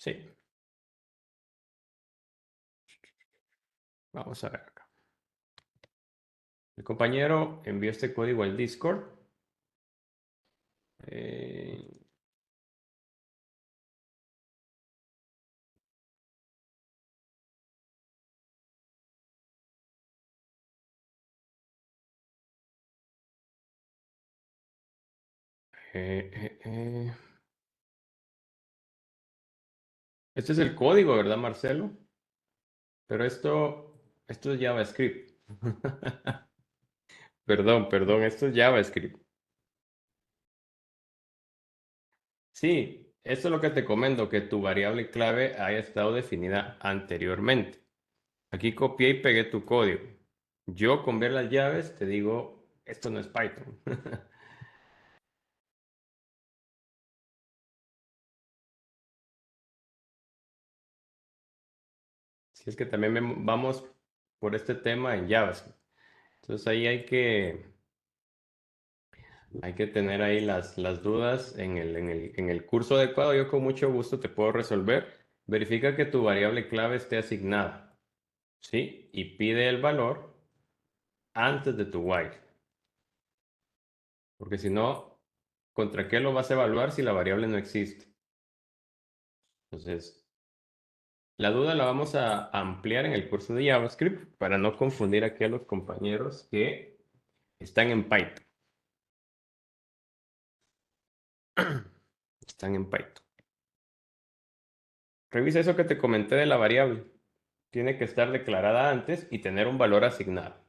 Sí, vamos a ver acá. El compañero envió este código al Discord. Eh, eh, eh, eh. Este es el código, ¿verdad, Marcelo? Pero esto es JavaScript. Perdón, esto es JavaScript. Sí, esto es lo que te comento, que tu variable clave haya estado definida anteriormente. Aquí copié y pegué tu código. Yo con ver las llaves te digo, esto no es Python. Si es que también vamos por este tema en JavaScript. Entonces ahí hay que tener ahí las dudas en el curso adecuado. Yo con mucho gusto te puedo resolver. Verifica que tu variable clave esté asignada, ¿sí? Y pide el valor antes de tu while. Porque si no, ¿contra qué lo vas a evaluar si la variable no existe? Entonces, la duda la vamos a ampliar en el curso de JavaScript para no confundir aquí a los compañeros que están en Python. Están en Python. Revisa eso que te comenté de la variable. Tiene que estar declarada antes y tener un valor asignado.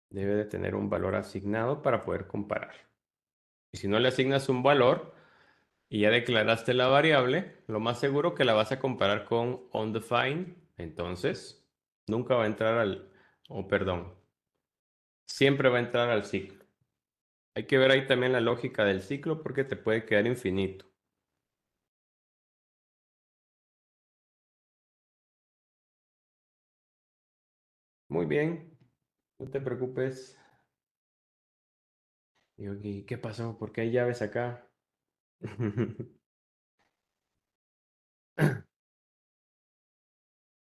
Debe de tener un valor asignado para poder comparar. Y si no le asignas un valor y ya declaraste la variable, lo más seguro que la vas a comparar con undefined. Entonces, nunca va a entrar perdón, siempre va a entrar al ciclo. Hay que ver ahí también la lógica del ciclo porque te puede quedar infinito. Muy bien, no te preocupes. Digo, ¿y qué pasó? ¿Por qué hay llaves acá?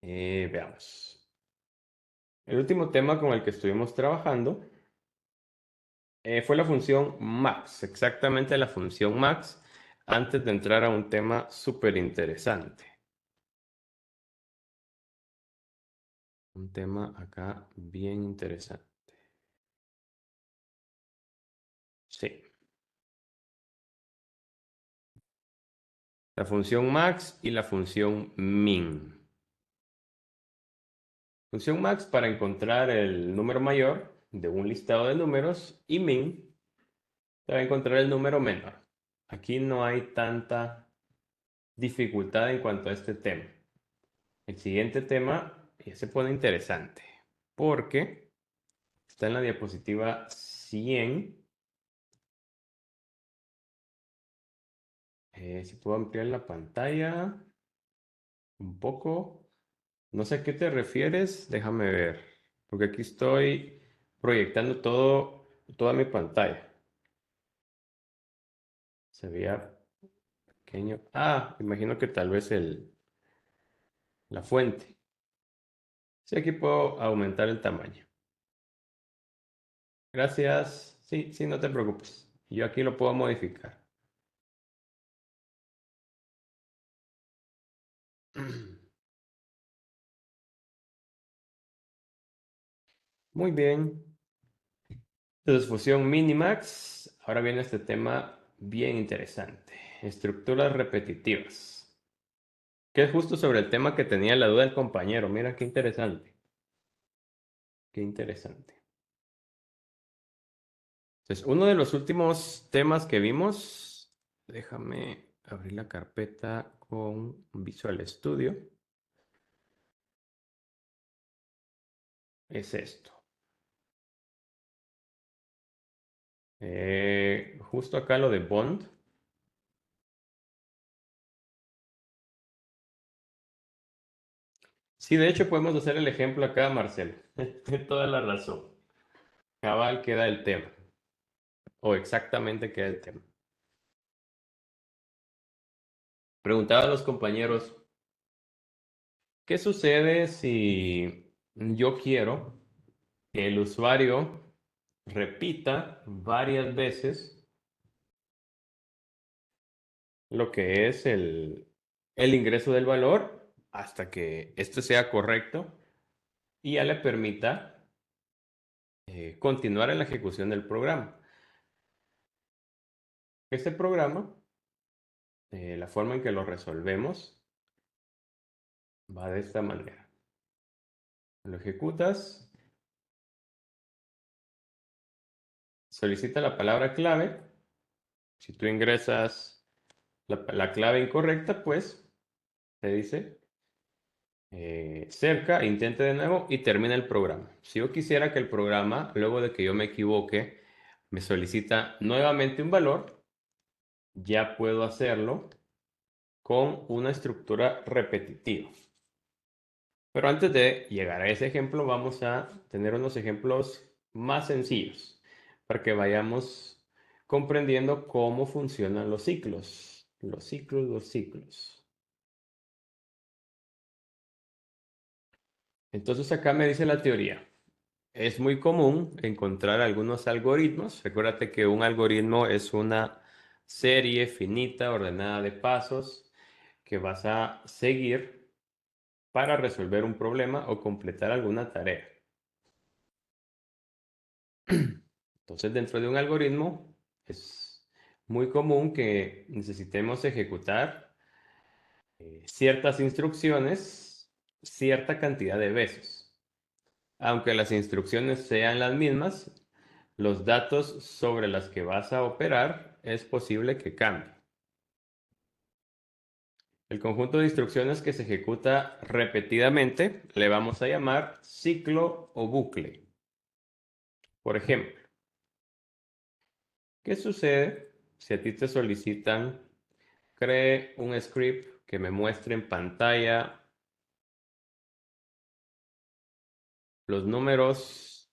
Veamos. El último tema con el que estuvimos trabajando fue la función max, exactamente la función max, antes de entrar a un tema súper interesante. Un tema acá bien interesante. Sí, la función max y la función min. Función max para encontrar el número mayor de un listado de números y min para encontrar el número menor. Aquí no hay tanta dificultad en cuanto a este tema. El siguiente tema ya se pone interesante porque está en la diapositiva 100. Si puedo ampliar la pantalla un poco. No sé a qué te refieres, déjame ver, porque aquí estoy proyectando toda mi pantalla. Se veía pequeño. Imagino que tal vez la fuente. Sí, aquí puedo aumentar el tamaño. Gracias. Sí, sí, no te preocupes. Yo aquí lo puedo modificar. Muy bien. Entonces, fusión minimax. Ahora viene este tema bien interesante. Estructuras repetitivas. Que es justo sobre el tema que tenía la duda el compañero. Mira qué interesante. Qué interesante. Entonces, uno de los últimos temas que vimos, déjame abrir la carpeta con Visual Studio, es esto. Justo acá lo de Bond. Sí, de hecho podemos hacer el ejemplo acá, Marcelo. Tienes toda la razón. Cabal queda el tema. o exactamente qué es el tema. Preguntaba a los compañeros, ¿qué sucede si yo quiero que el usuario repita varias veces lo que es el ingreso del valor hasta que esto sea correcto y ya le permita continuar en la ejecución del programa? Este programa, la forma en que lo resolvemos, va de esta manera. Lo ejecutas, solicita la palabra clave. Si tú ingresas la clave incorrecta, pues te dice cerca, intente de nuevo y termina el programa. Si yo quisiera que el programa, luego de que yo me equivoque, me solicita nuevamente un valor, ya puedo hacerlo con una estructura repetitiva. Pero antes de llegar a ese ejemplo, vamos a tener unos ejemplos más sencillos para que vayamos comprendiendo cómo funcionan los ciclos. Los ciclos, los ciclos. Entonces acá me dice la teoría. Es muy común encontrar algunos algoritmos. Recuérdate que un algoritmo es una serie finita ordenada de pasos que vas a seguir para resolver un problema o completar alguna tarea. Entonces, dentro de un algoritmo es muy común que necesitemos ejecutar ciertas instrucciones cierta cantidad de veces. Aunque las instrucciones sean las mismas, los datos sobre las que vas a operar es posible que cambien. El conjunto de instrucciones que se ejecuta repetidamente le vamos a llamar ciclo o bucle. Por ejemplo, ¿qué sucede si a ti te solicitan cree un script que me muestre en pantalla los números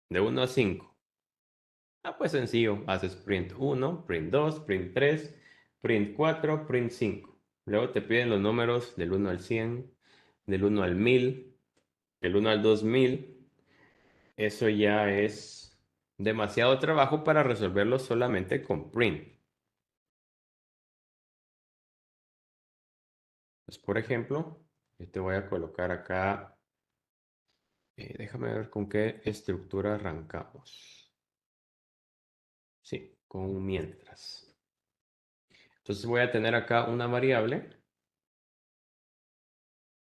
de 1 a 5? Ah, pues sencillo, haces print 1, print 2, print 3, print 4, print 5. Luego te piden los números del 1 al 100, del 1 al 1000, del 1 al 2000. Eso ya es demasiado trabajo para resolverlo solamente con print. Pues, por ejemplo, yo te voy a colocar acá, déjame ver con qué estructura arrancamos. Sí, con un mientras. Entonces voy a tener acá una variable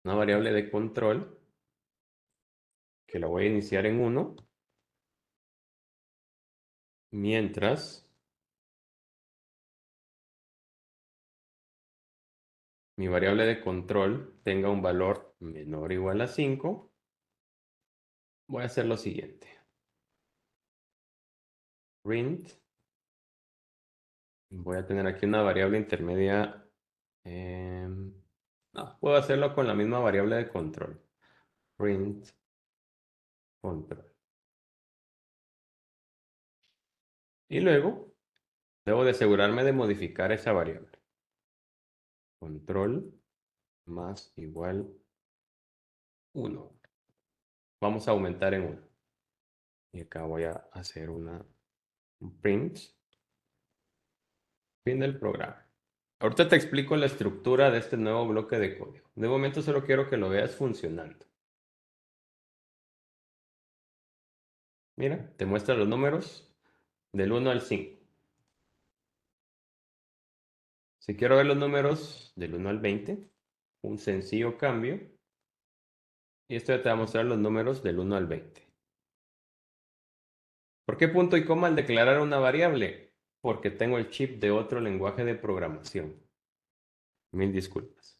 de control, que la voy a iniciar en 1, mientras mi variable de control tenga un valor menor o igual a 5. Voy a hacer lo siguiente. Print. Voy a tener aquí una variable intermedia. No, puedo hacerlo con la misma variable de control. Print control. Y luego debo de asegurarme de modificar esa variable. Control más igual 1. Vamos a aumentar en 1. Y acá voy a hacer un print del programa. Ahorita te explico la estructura de este nuevo bloque de código. De momento solo quiero que lo veas funcionando. Mira, te muestra los números del 1 al 5. Si quiero ver los números del 1 al 20, un sencillo cambio. Y esto ya te va a mostrar los números del 1 al 20. ¿Por qué punto y coma al declarar una variable? Porque tengo el chip de otro lenguaje de programación. Mil disculpas.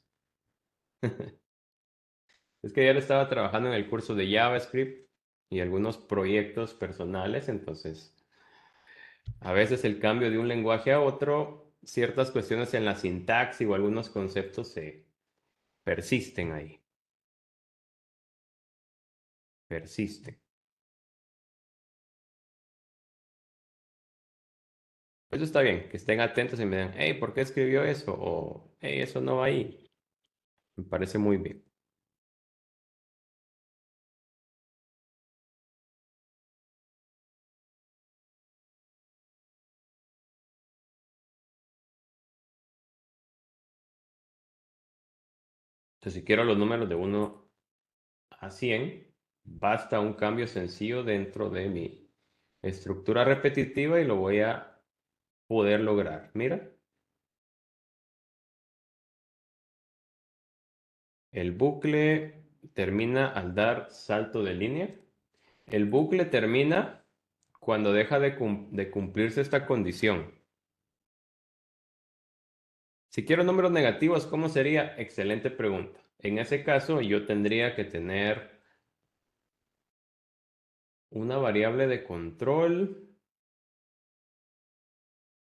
Es que ya estaba trabajando en el curso de JavaScript y algunos proyectos personales, entonces a veces el cambio de un lenguaje a otro, ciertas cuestiones en la sintaxis o algunos conceptos se persisten ahí, persisten. Eso está bien, que estén atentos y me digan, hey, ¿por qué escribió eso? O, hey, eso no va ahí. Me parece muy bien. Entonces, si quiero los números de 1 a 100, basta un cambio sencillo dentro de mi estructura repetitiva y lo voy a poder lograr. Mira, el bucle termina al dar salto de línea. El bucle termina cuando deja de cumplirse esta condición. Si quiero números negativos, ¿cómo sería? Excelente pregunta. En ese caso, yo tendría que tener una variable de control.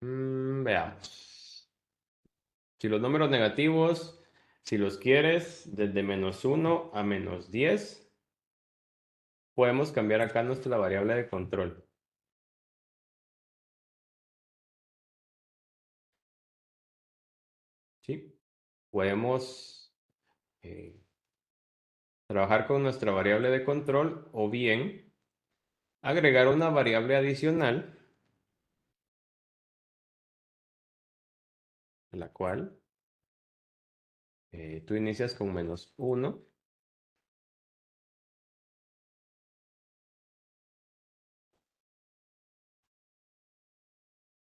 Veamos. Si los números negativos, si los quieres desde -1 a -10, podemos cambiar acá nuestra variable de control. ¿Sí? Podemos eh, trabajar con nuestra variable de control o bien agregar una variable adicional, la cual tú inicias con -1.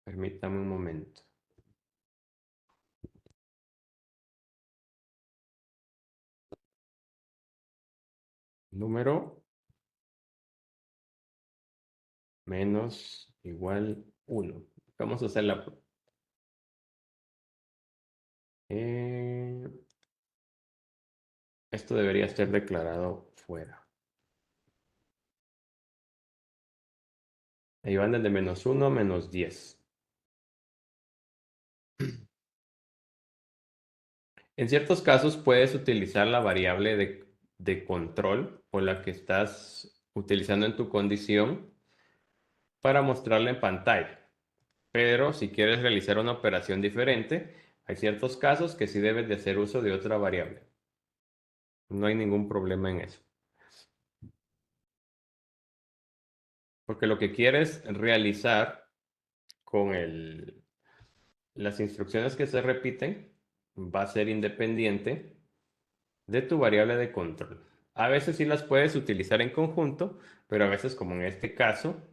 Permítame un momento. Número menos igual 1. Vamos a hacer la... eh, esto debería ser declarado fuera. Ahí van desde -1 a -10. En ciertos casos puedes utilizar la variable de control o la que estás utilizando en tu condición para mostrarla en pantalla. Pero si quieres realizar una operación diferente, hay ciertos casos que sí debes de hacer uso de otra variable. No hay ningún problema en eso. Porque lo que quieres realizar con las instrucciones que se repiten va a ser independiente de tu variable de control. A veces sí las puedes utilizar en conjunto, pero a veces, como en este caso,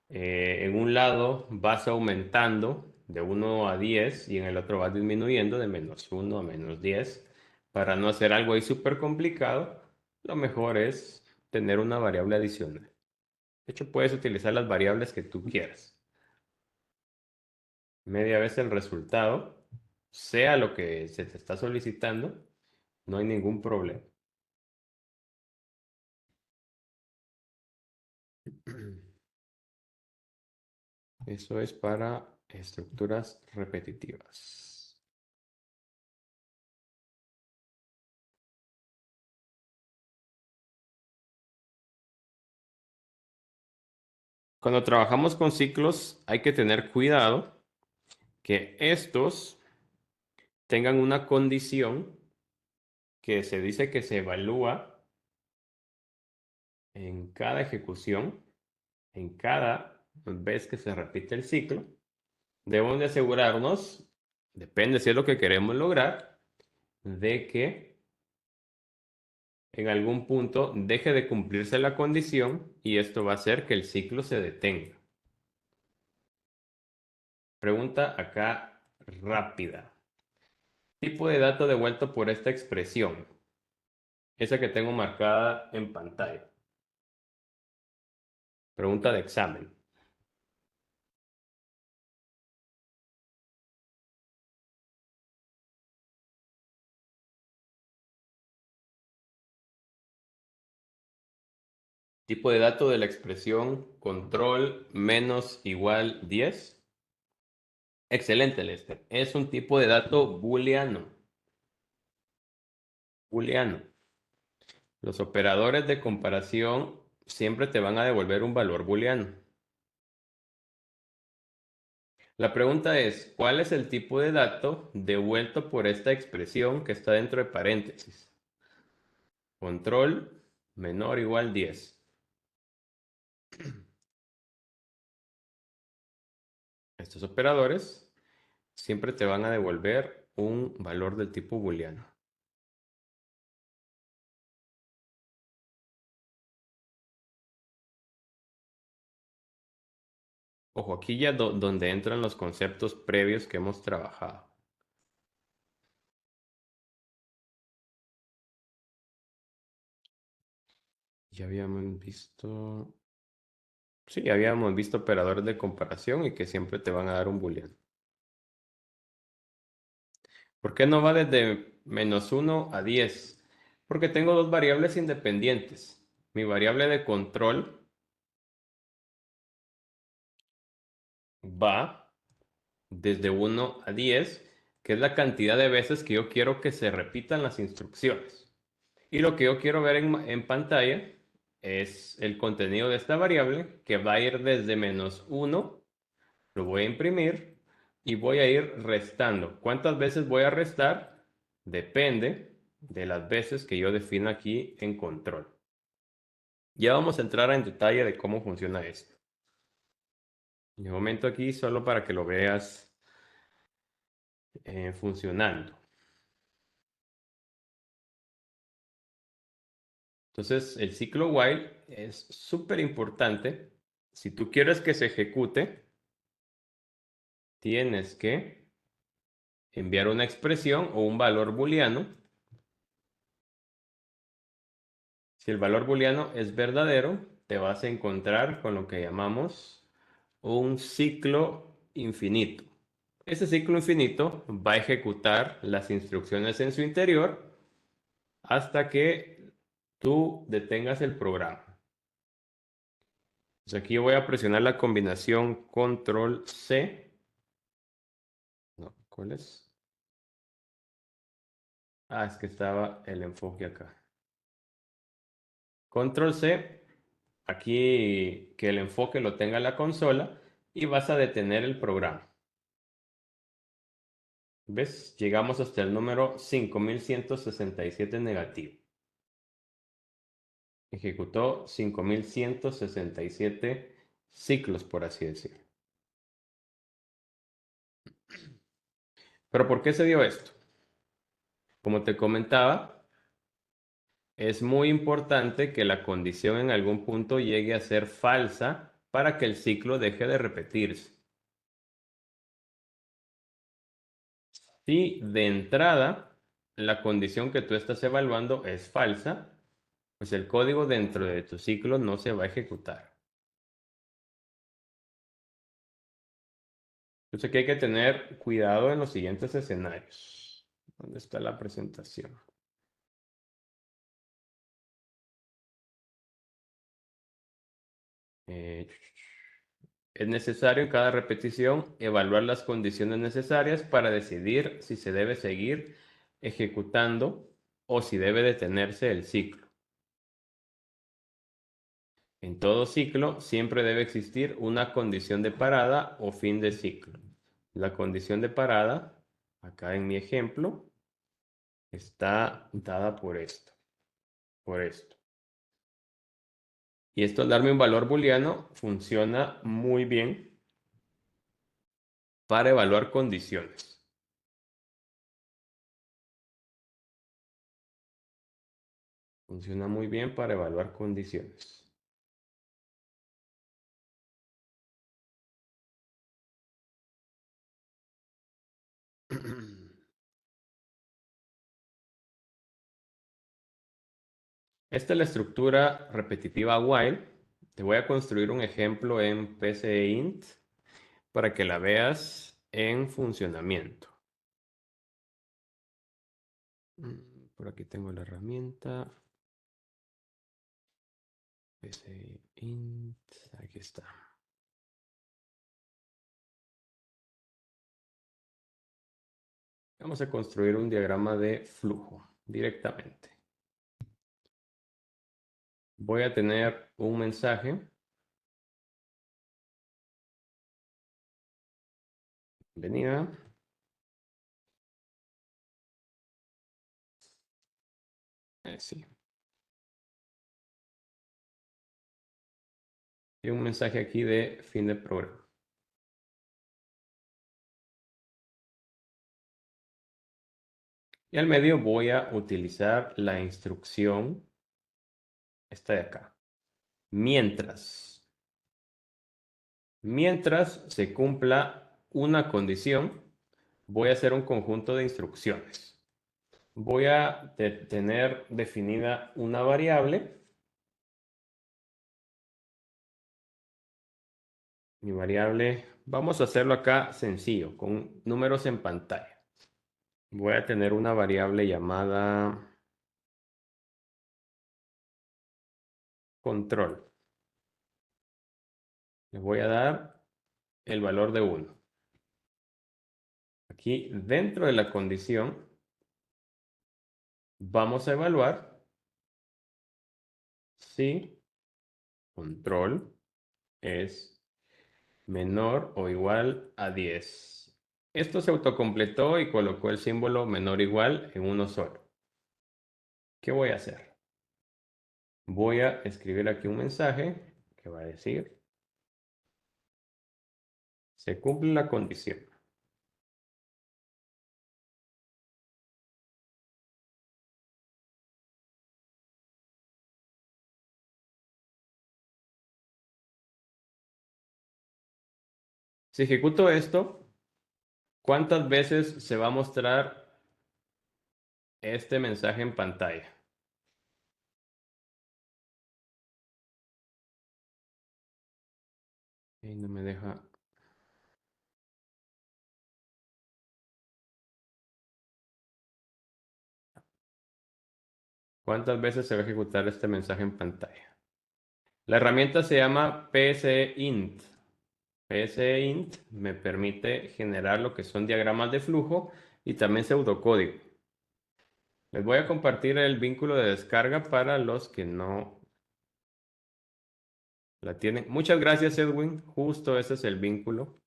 en un lado vas aumentando de 1 a 10 y en el otro vas disminuyendo de -1 a -10. Para no hacer algo ahí súper complicado, lo mejor es tener una variable adicional. De hecho, puedes utilizar las variables que tú quieras. Media vez el resultado, sea lo que se te está solicitando, no hay ningún problema. Eso es para estructuras repetitivas. Cuando trabajamos con ciclos, hay que tener cuidado que estos tengan una condición que se dice que se evalúa en cada ejecución, en cada vez que se repite el ciclo. Debemos de asegurarnos, depende si es lo que queremos lograr, de que en algún punto deje de cumplirse la condición y esto va a hacer que el ciclo se detenga. Pregunta acá rápida. Tipo de dato devuelto por esta expresión. Esa que tengo marcada en pantalla. Pregunta de examen. Tipo de dato de la expresión control menos igual 10. Excelente, Lester. Es un tipo de dato booleano. Booleano. Los operadores de comparación siempre te van a devolver un valor booleano. La pregunta es, ¿cuál es el tipo de dato devuelto por esta expresión que está dentro de paréntesis? Control menor o igual 10. Estos operadores siempre te van a devolver un valor del tipo booleano. Ojo, aquí ya donde entran los conceptos previos que hemos trabajado. Ya habíamos visto... Sí, ya habíamos visto operadores de comparación y que siempre te van a dar un booleano. ¿Por qué no va desde -1 a 10? Porque tengo dos variables independientes. Mi variable de control va desde 1 a 10, que es la cantidad de veces que yo quiero que se repitan las instrucciones. Y lo que yo quiero ver en pantalla es el contenido de esta variable, que va a ir desde -1, lo voy a imprimir y voy a ir restando. ¿Cuántas veces voy a restar? Depende de las veces que yo defino aquí en control. Ya vamos a entrar en detalle de cómo funciona esto. De momento aquí solo para que lo veas funcionando. Entonces, el ciclo while es súper importante. Si tú quieres que se ejecute, tienes que enviar una expresión o un valor booleano. Si el valor booleano es verdadero, te vas a encontrar con lo que llamamos un ciclo infinito. Ese ciclo infinito va a ejecutar las instrucciones en su interior hasta que tú detengas el programa. Entonces aquí voy a presionar la combinación control C. No, ¿cuál es? Ah, es que estaba el enfoque acá. Control C, aquí que el enfoque lo tenga la consola y vas a detener el programa. ¿Ves? Llegamos hasta el número 5167 negativo. Ejecutó 5167 ciclos, por así decirlo. ¿Pero por qué se dio esto? Como te comentaba, es muy importante que la condición en algún punto llegue a ser falsa para que el ciclo deje de repetirse. Si de entrada la condición que tú estás evaluando es falsa, pues el código dentro de tu ciclo no se va a ejecutar. Entonces aquí hay que tener cuidado en los siguientes escenarios. ¿Dónde está la presentación? Eh, es necesario en cada repetición evaluar las condiciones necesarias para decidir si se debe seguir ejecutando o si debe detenerse el ciclo. En todo ciclo siempre debe existir una condición de parada o fin de ciclo. La condición de parada, acá en mi ejemplo, está dada por esto, por esto. Y esto al darme un valor booleano funciona muy bien para evaluar condiciones. Funciona muy bien para evaluar condiciones. Esta es la estructura repetitiva while. Te voy a construir un ejemplo en PCInt para que la veas en funcionamiento. Por aquí tengo la herramienta. PCInt. Aquí está. Vamos a construir un diagrama de flujo directamente. Voy a tener un mensaje Bienvenida. Sí. Y un mensaje aquí de fin de programa. Y al medio voy a utilizar la instrucción, esta de acá. Mientras se cumpla una condición, voy a hacer un conjunto de instrucciones. Voy a tener definida una variable. Mi variable, vamos a hacerlo acá sencillo, con números en pantalla. Voy a tener una variable llamada control. Le voy a dar el valor de 1. Aquí dentro de la condición vamos a evaluar si control es menor o igual a 10. Esto se autocompletó y colocó el símbolo menor o igual en uno solo. ¿Qué voy a hacer? Voy a escribir aquí un mensaje que va a decir, se cumple la condición. Si ejecuto esto, ¿cuántas veces se va a mostrar este mensaje en pantalla? Y no me deja. ¿Cuántas veces se va a ejecutar este mensaje en pantalla? La herramienta se llama PSEInt. PSEInt me permite generar lo que son diagramas de flujo y también pseudocódigo. Les voy a compartir el vínculo de descarga para los que no la tienen. Muchas gracias, Edwin. Justo ese es el vínculo.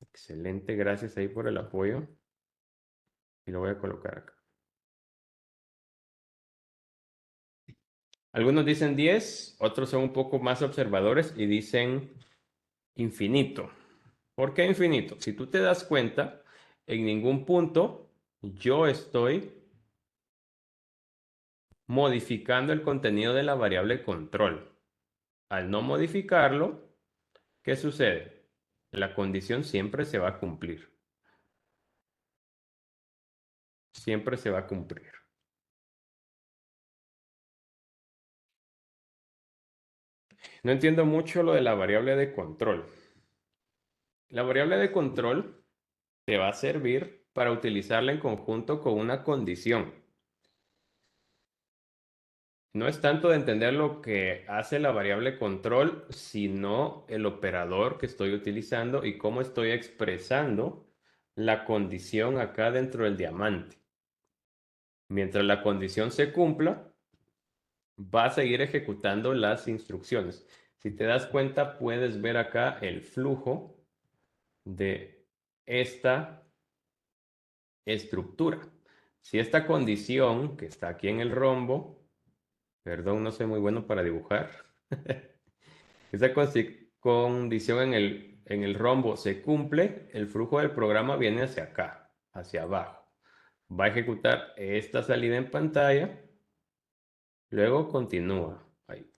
Excelente, gracias ahí por el apoyo. Y lo voy a colocar acá. Algunos dicen 10, otros son un poco más observadores y dicen infinito. ¿Por qué infinito? Si tú te das cuenta, en ningún punto yo estoy modificando el contenido de la variable control. Al no modificarlo, ¿qué sucede? La condición siempre se va a cumplir. Siempre se va a cumplir. No entiendo mucho lo de la variable de control. La variable de control te va a servir para utilizarla en conjunto con una condición. No es tanto de entender lo que hace la variable control, sino el operador que estoy utilizando y cómo estoy expresando la condición acá dentro del diamante. Mientras la condición se cumpla, va a seguir ejecutando las instrucciones. Si te das cuenta, puedes ver acá el flujo de esta estructura. Si esta condición que está aquí en el rombo, perdón, no soy muy bueno para dibujar. Esa condición en el rombo se cumple, el flujo del programa viene hacia acá, hacia abajo. Va a ejecutar esta salida en pantalla, luego continúa. Ahí.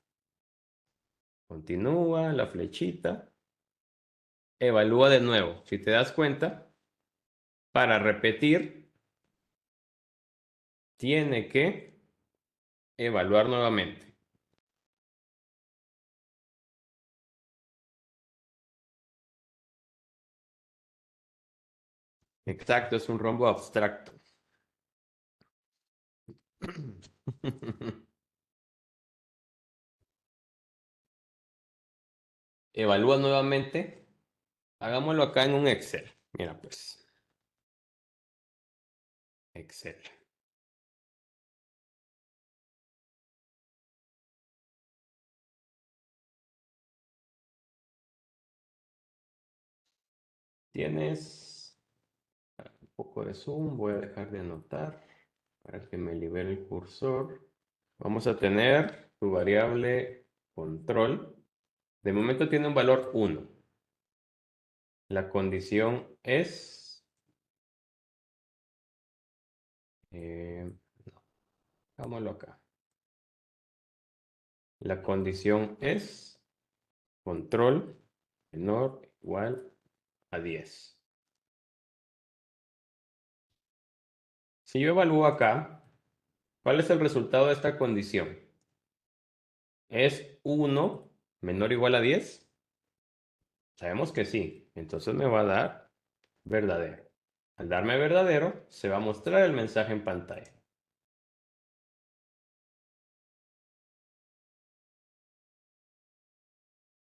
Continúa la flechita, evalúa de nuevo. Si te das cuenta, para repetir, tiene que evaluar nuevamente. Exacto, es un rombo abstracto. Evalúa nuevamente. Hagámoslo acá en un Excel. Mira, pues. Excel. tienes un poco de zoom, voy a dejar de anotar para que me libere el cursor. Vamos a tener tu variable control. De momento tiene un valor 1. La condición es... no, hagámoslo acá. La condición es control menor o igual a 10. Si yo evalúo acá, ¿cuál es el resultado de esta condición? ¿Es 1 menor o igual a 10? Sabemos que sí. Entonces me va a dar verdadero. Al darme verdadero, se va a mostrar el mensaje en pantalla.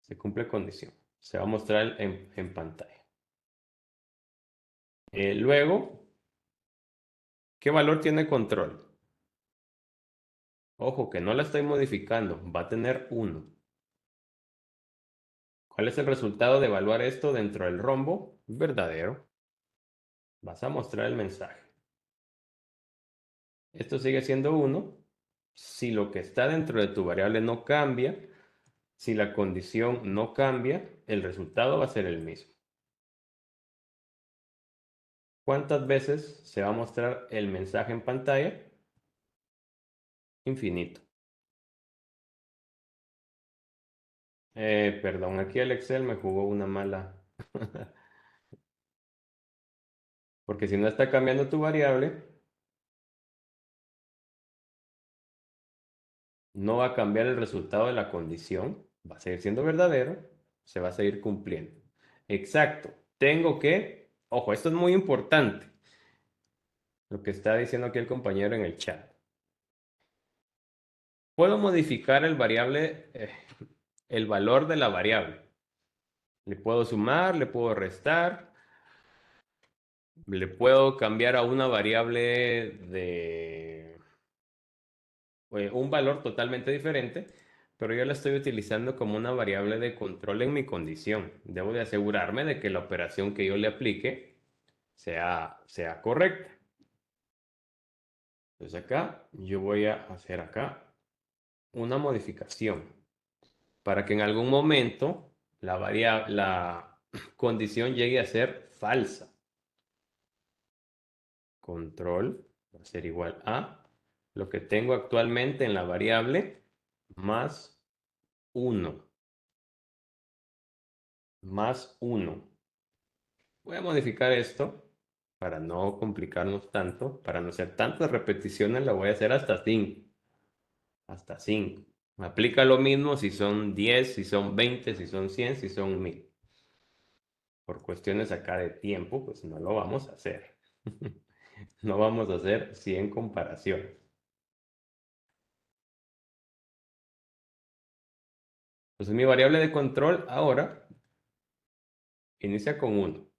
Se cumple condición. Se va a mostrar en pantalla. Luego, ¿qué valor tiene control? Ojo, que no la estoy modificando. Va a tener 1. ¿Cuál es el resultado de evaluar esto dentro del rombo? Verdadero. Vas a mostrar el mensaje. Esto sigue siendo 1. Si lo que está dentro de tu variable no cambia, si la condición no cambia, el resultado va a ser el mismo. ¿Cuántas veces se va a mostrar el mensaje en pantalla? Infinito. Perdón, aquí el Excel me jugó una mala. Porque si no está cambiando tu variable, no va a cambiar el resultado de la condición. Va a seguir siendo verdadero. Se va a seguir cumpliendo. Exacto. Tengo que... Ojo, esto es muy importante. Lo que está diciendo aquí el compañero en el chat. Puedo modificar el variable, el valor de la variable. Le puedo sumar, le puedo restar, le puedo cambiar a una variable de un valor totalmente diferente, pero yo la estoy utilizando como una variable de control en mi condición. Debo de asegurarme de que la operación que yo le aplique sea correcta. Entonces acá yo voy a hacer acá una modificación para que en algún momento la condición llegue a ser falsa. Control va a ser igual a lo que tengo actualmente en la variable más 1. Más 1. Voy a modificar esto para no complicarnos tanto, para no hacer tantas repeticiones, la voy a hacer hasta 5. Hasta 5. Me aplica lo mismo si son 10, si son 20, si son 100, si son 1000. Por cuestiones acá de tiempo, pues no lo vamos a hacer. No vamos a hacer 100 comparaciones. Entonces mi variable de control ahora inicia con 1.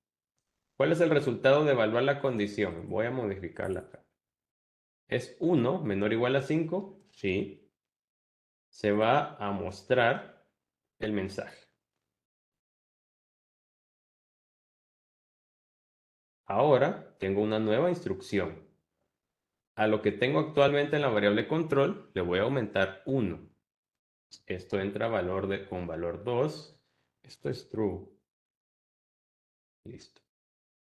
¿Cuál es el resultado de evaluar la condición? Voy a modificarla acá. ¿Es 1 menor o igual a 5? Sí. Se va a mostrar el mensaje. Ahora tengo una nueva instrucción. A lo que tengo actualmente en la variable control le voy a aumentar 1. Esto entra con valor 2. Esto es true. Listo.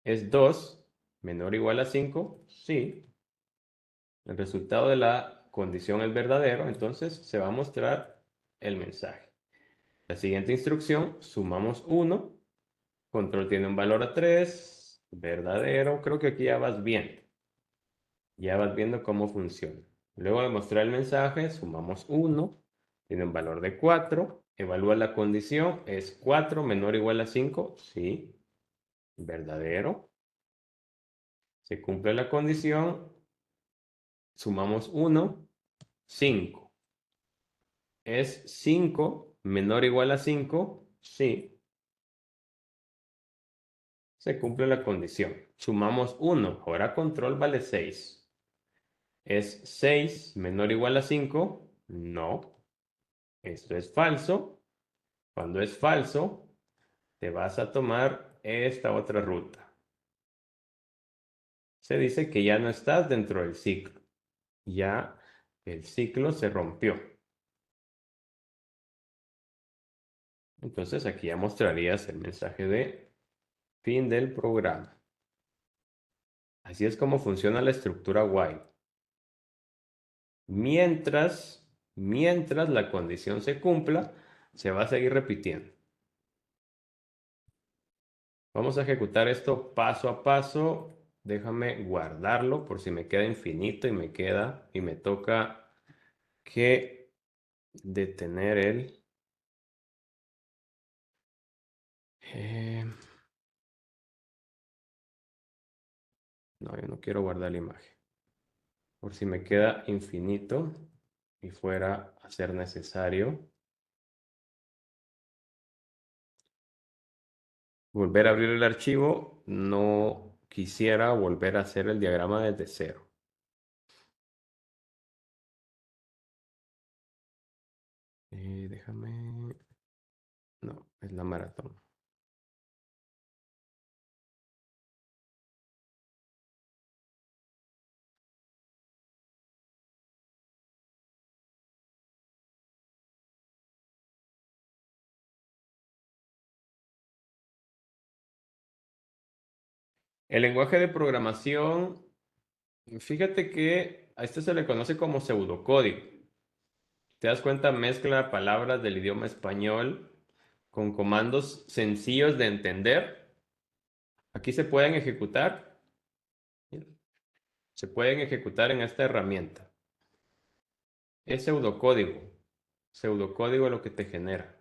¿Es 2 menor o igual a 5? Sí. El resultado de la condición es verdadero, entonces se va a mostrar el mensaje. La siguiente instrucción, sumamos 1. Control tiene un valor a 3. Verdadero. Creo que aquí ya vas bien. Ya vas viendo cómo funciona. Luego de mostrar el mensaje, sumamos 1. Tiene un valor de 4. Evalúa la condición. ¿Es 4 menor o igual a 5? Sí. Verdadero. Se cumple la condición. Sumamos 1. 5. ¿Es 5 menor o igual a 5? Sí. Se cumple la condición. Sumamos 1. Ahora control vale 6. ¿Es 6 menor o igual a 5? No. Esto es falso. Cuando es falso, te vas a tomar esta otra ruta. Se dice que ya no estás dentro del ciclo. Ya el ciclo se rompió. Entonces aquí ya mostrarías el mensaje de fin del programa. Así es como funciona la estructura while. Mientras la condición se cumpla, se va a seguir repitiendo. Vamos a ejecutar esto paso a paso. Déjame guardarlo por si me queda infinito y me toca que detener el... eh, no, yo no quiero guardar la imagen. Por si me queda infinito y fuera a ser necesario volver a abrir el archivo, no quisiera volver a hacer el diagrama desde cero. Déjame... No, es la maratón. El lenguaje de programación, fíjate que a este se le conoce como pseudocódigo. ¿Te das cuenta? Mezcla palabras del idioma español con comandos sencillos de entender. Aquí se pueden ejecutar. Se pueden ejecutar en esta herramienta. Es pseudocódigo. Pseudocódigo lo que te genera.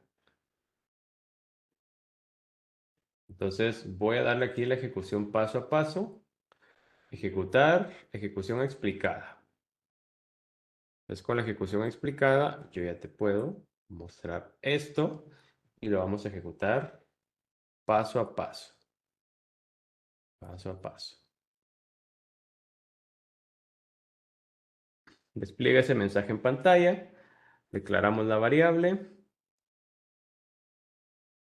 Entonces voy a darle aquí la ejecución paso a paso. Ejecutar, ejecución explicada. Entonces con la ejecución explicada yo ya te puedo mostrar esto y lo vamos a ejecutar paso a paso. Paso a paso. Despliega ese mensaje en pantalla. Declaramos la variable.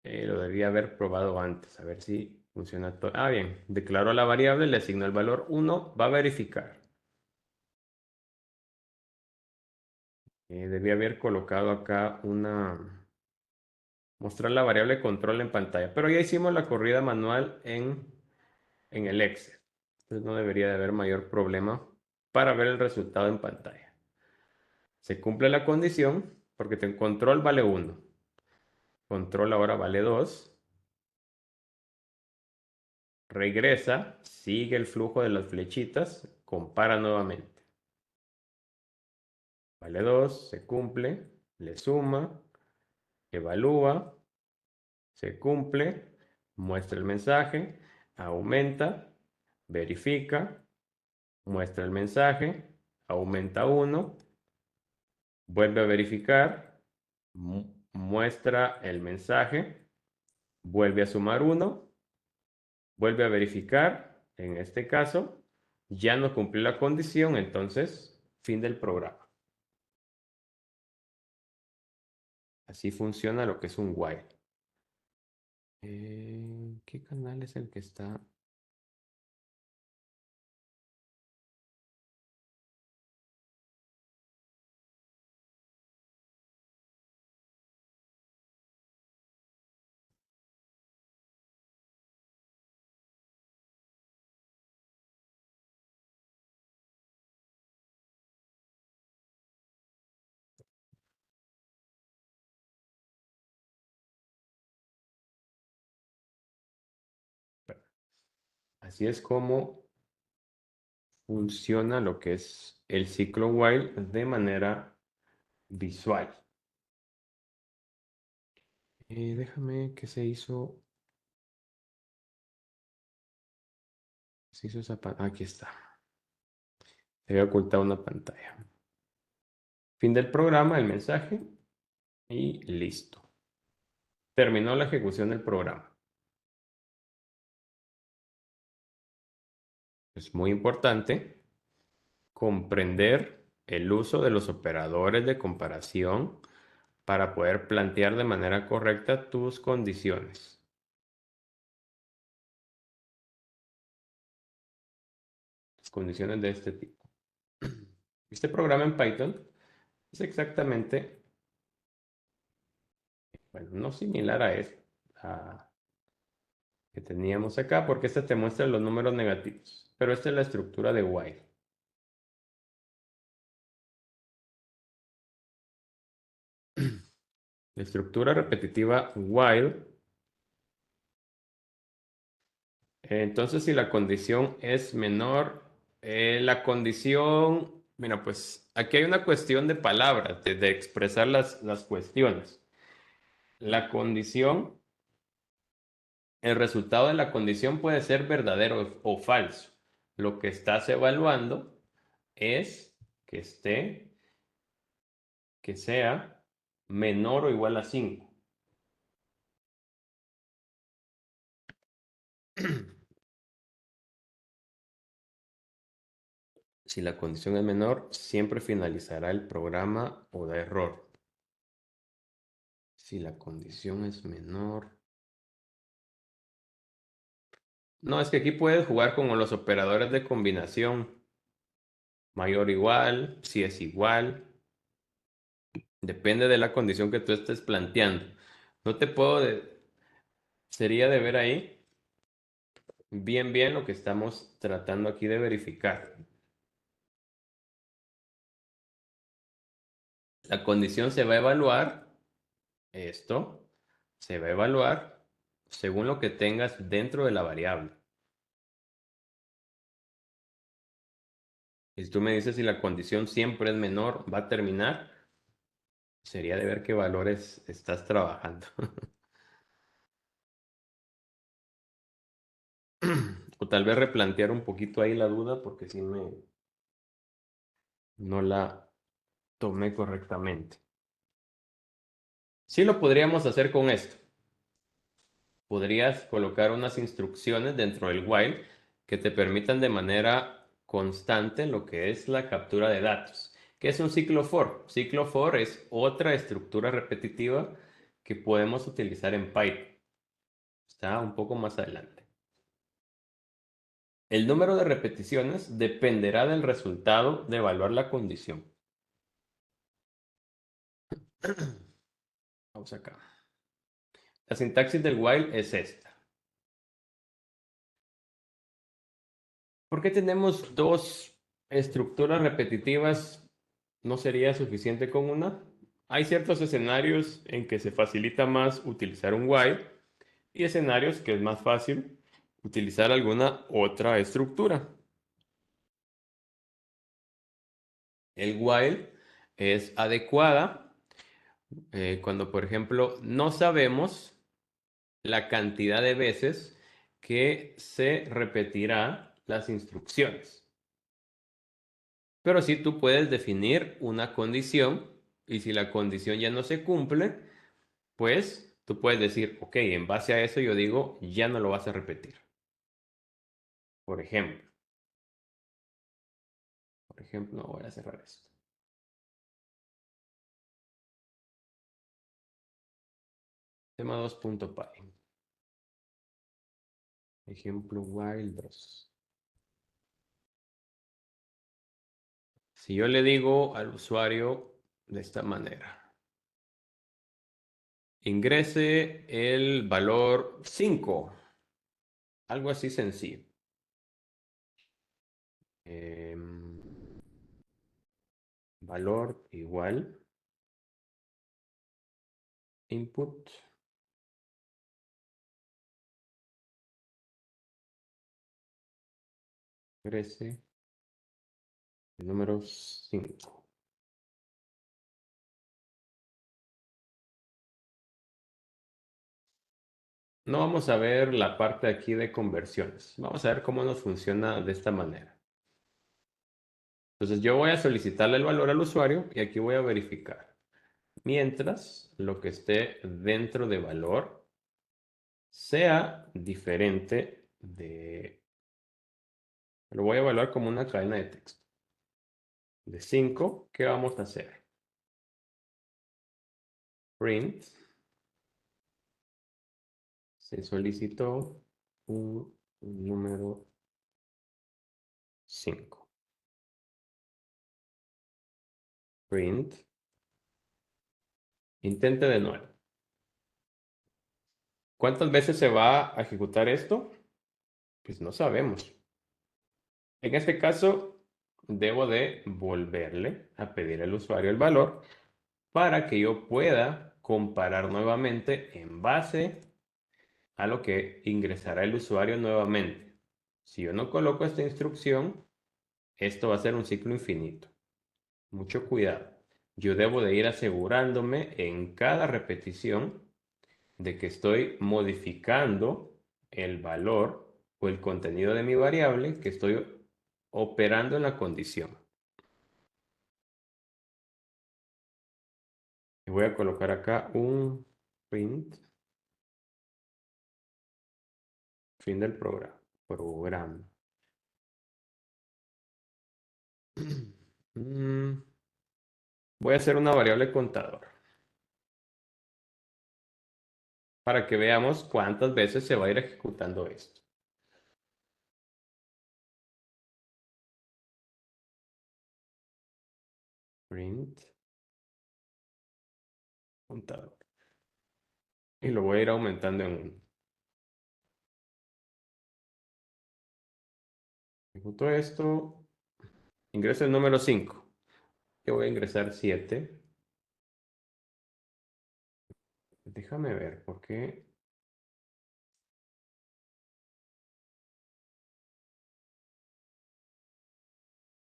Lo debía haber probado antes, a ver si funciona todo. Ah, bien. Declaró la variable, le asignó el valor 1. Va a verificar. Debía haber colocado acá mostrar la variable control en pantalla. Pero ya hicimos la corrida manual en el Excel. Entonces no debería de haber mayor problema para ver el resultado en pantalla. Se cumple la condición porque control vale 1. Control ahora vale 2. Regresa, sigue el flujo de las flechitas, compara nuevamente. Vale 2, se cumple, le suma, evalúa, se cumple, muestra el mensaje, aumenta, verifica, muestra el mensaje, aumenta 1, vuelve a verificar, muestra el mensaje, vuelve a sumar 1, vuelve a verificar, en este caso, ya no cumplió la condición, entonces, fin del programa. Así funciona lo que es un while. ¿Qué canal es el que está? Así es como funciona lo que es el ciclo while de manera visual. Déjame que se hizo. Se hizo esa aquí está. Se había ocultado una pantalla. Fin del programa, el mensaje y listo. Terminó la ejecución del programa. Es muy importante comprender el uso de los operadores de comparación para poder plantear de manera correcta tus condiciones. condiciones de este tipo. Este programa en Python es exactamente, bueno, no similar a este que teníamos acá, porque este te muestra los números negativos, pero esta es la estructura de while. La estructura repetitiva while. Entonces, si la condición es menor, la condición, mira, pues aquí hay una cuestión de palabras, de expresar las cuestiones. La condición, el resultado de la condición puede ser verdadero o falso. Lo que estás evaluando es que que sea menor o igual a 5. Si la condición es menor, siempre finalizará el programa o da error. Si la condición es menor. No, es que aquí puedes jugar como los operadores de combinación. Mayor o igual, si es igual. Depende de la condición que tú estés planteando. No te puedo... Sería de ver ahí bien lo que estamos tratando aquí de verificar. La condición se va a evaluar, esto, se va a evaluar según lo que tengas dentro de la variable. Y si tú me dices si la condición siempre es menor, va a terminar, sería de ver qué valores estás trabajando. O tal vez replantear un poquito ahí la duda porque si no la tomé correctamente. Sí lo podríamos hacer con esto. Podrías colocar unas instrucciones dentro del while que te permitan de manera constante lo que es la captura de datos. ¿Qué es un ciclo for? Ciclo for es otra estructura repetitiva que podemos utilizar en Python. Está un poco más adelante. El número de repeticiones dependerá del resultado de evaluar la condición. Vamos acá. La sintaxis del while es esta. ¿Por qué tenemos dos estructuras repetitivas? ¿No sería suficiente con una? Hay ciertos escenarios en que se facilita más utilizar un while y escenarios que es más fácil utilizar alguna otra estructura. El while es adecuada cuando, por ejemplo, no sabemos la cantidad de veces que se repetirá las instrucciones. Pero sí tú puedes definir una condición y si la condición ya no se cumple, pues tú puedes decir, ok, en base a eso yo digo, ya no lo vas a repetir. Por ejemplo, voy a cerrar esto. Tema 2.py. Ejemplo while 2. Si yo le digo al usuario de esta manera, ingrese el valor 5, algo así sencillo. Valor igual, input, ingrese el número 5. No vamos a ver la parte aquí de conversiones. Vamos a ver cómo nos funciona de esta manera. Entonces yo voy a solicitarle el valor al usuario y aquí voy a verificar. Mientras lo que esté dentro de valor sea diferente de... Lo voy a evaluar como una cadena de texto. De 5, ¿qué vamos a hacer? Print. Se solicitó un número 5. Print. Intente de nuevo. ¿Cuántas veces se va a ejecutar esto? Pues no sabemos. En este caso, debo de volverle a pedir al usuario el valor para que yo pueda comparar nuevamente en base a lo que ingresará el usuario nuevamente. Si yo no coloco esta instrucción, esto va a ser un ciclo infinito. Mucho cuidado. Yo debo de ir asegurándome en cada repetición de que estoy modificando el valor o el contenido de mi variable, que estoy operando en la condición. Y voy a colocar acá un print, fin del programa. Voy a hacer una variable contador para que veamos cuántas veces se va a ir ejecutando esto. Print contador. Y lo voy a ir aumentando en 1. Ejecuto esto. Ingreso el número 5. Yo voy a ingresar 7. Déjame ver, ¿por qué?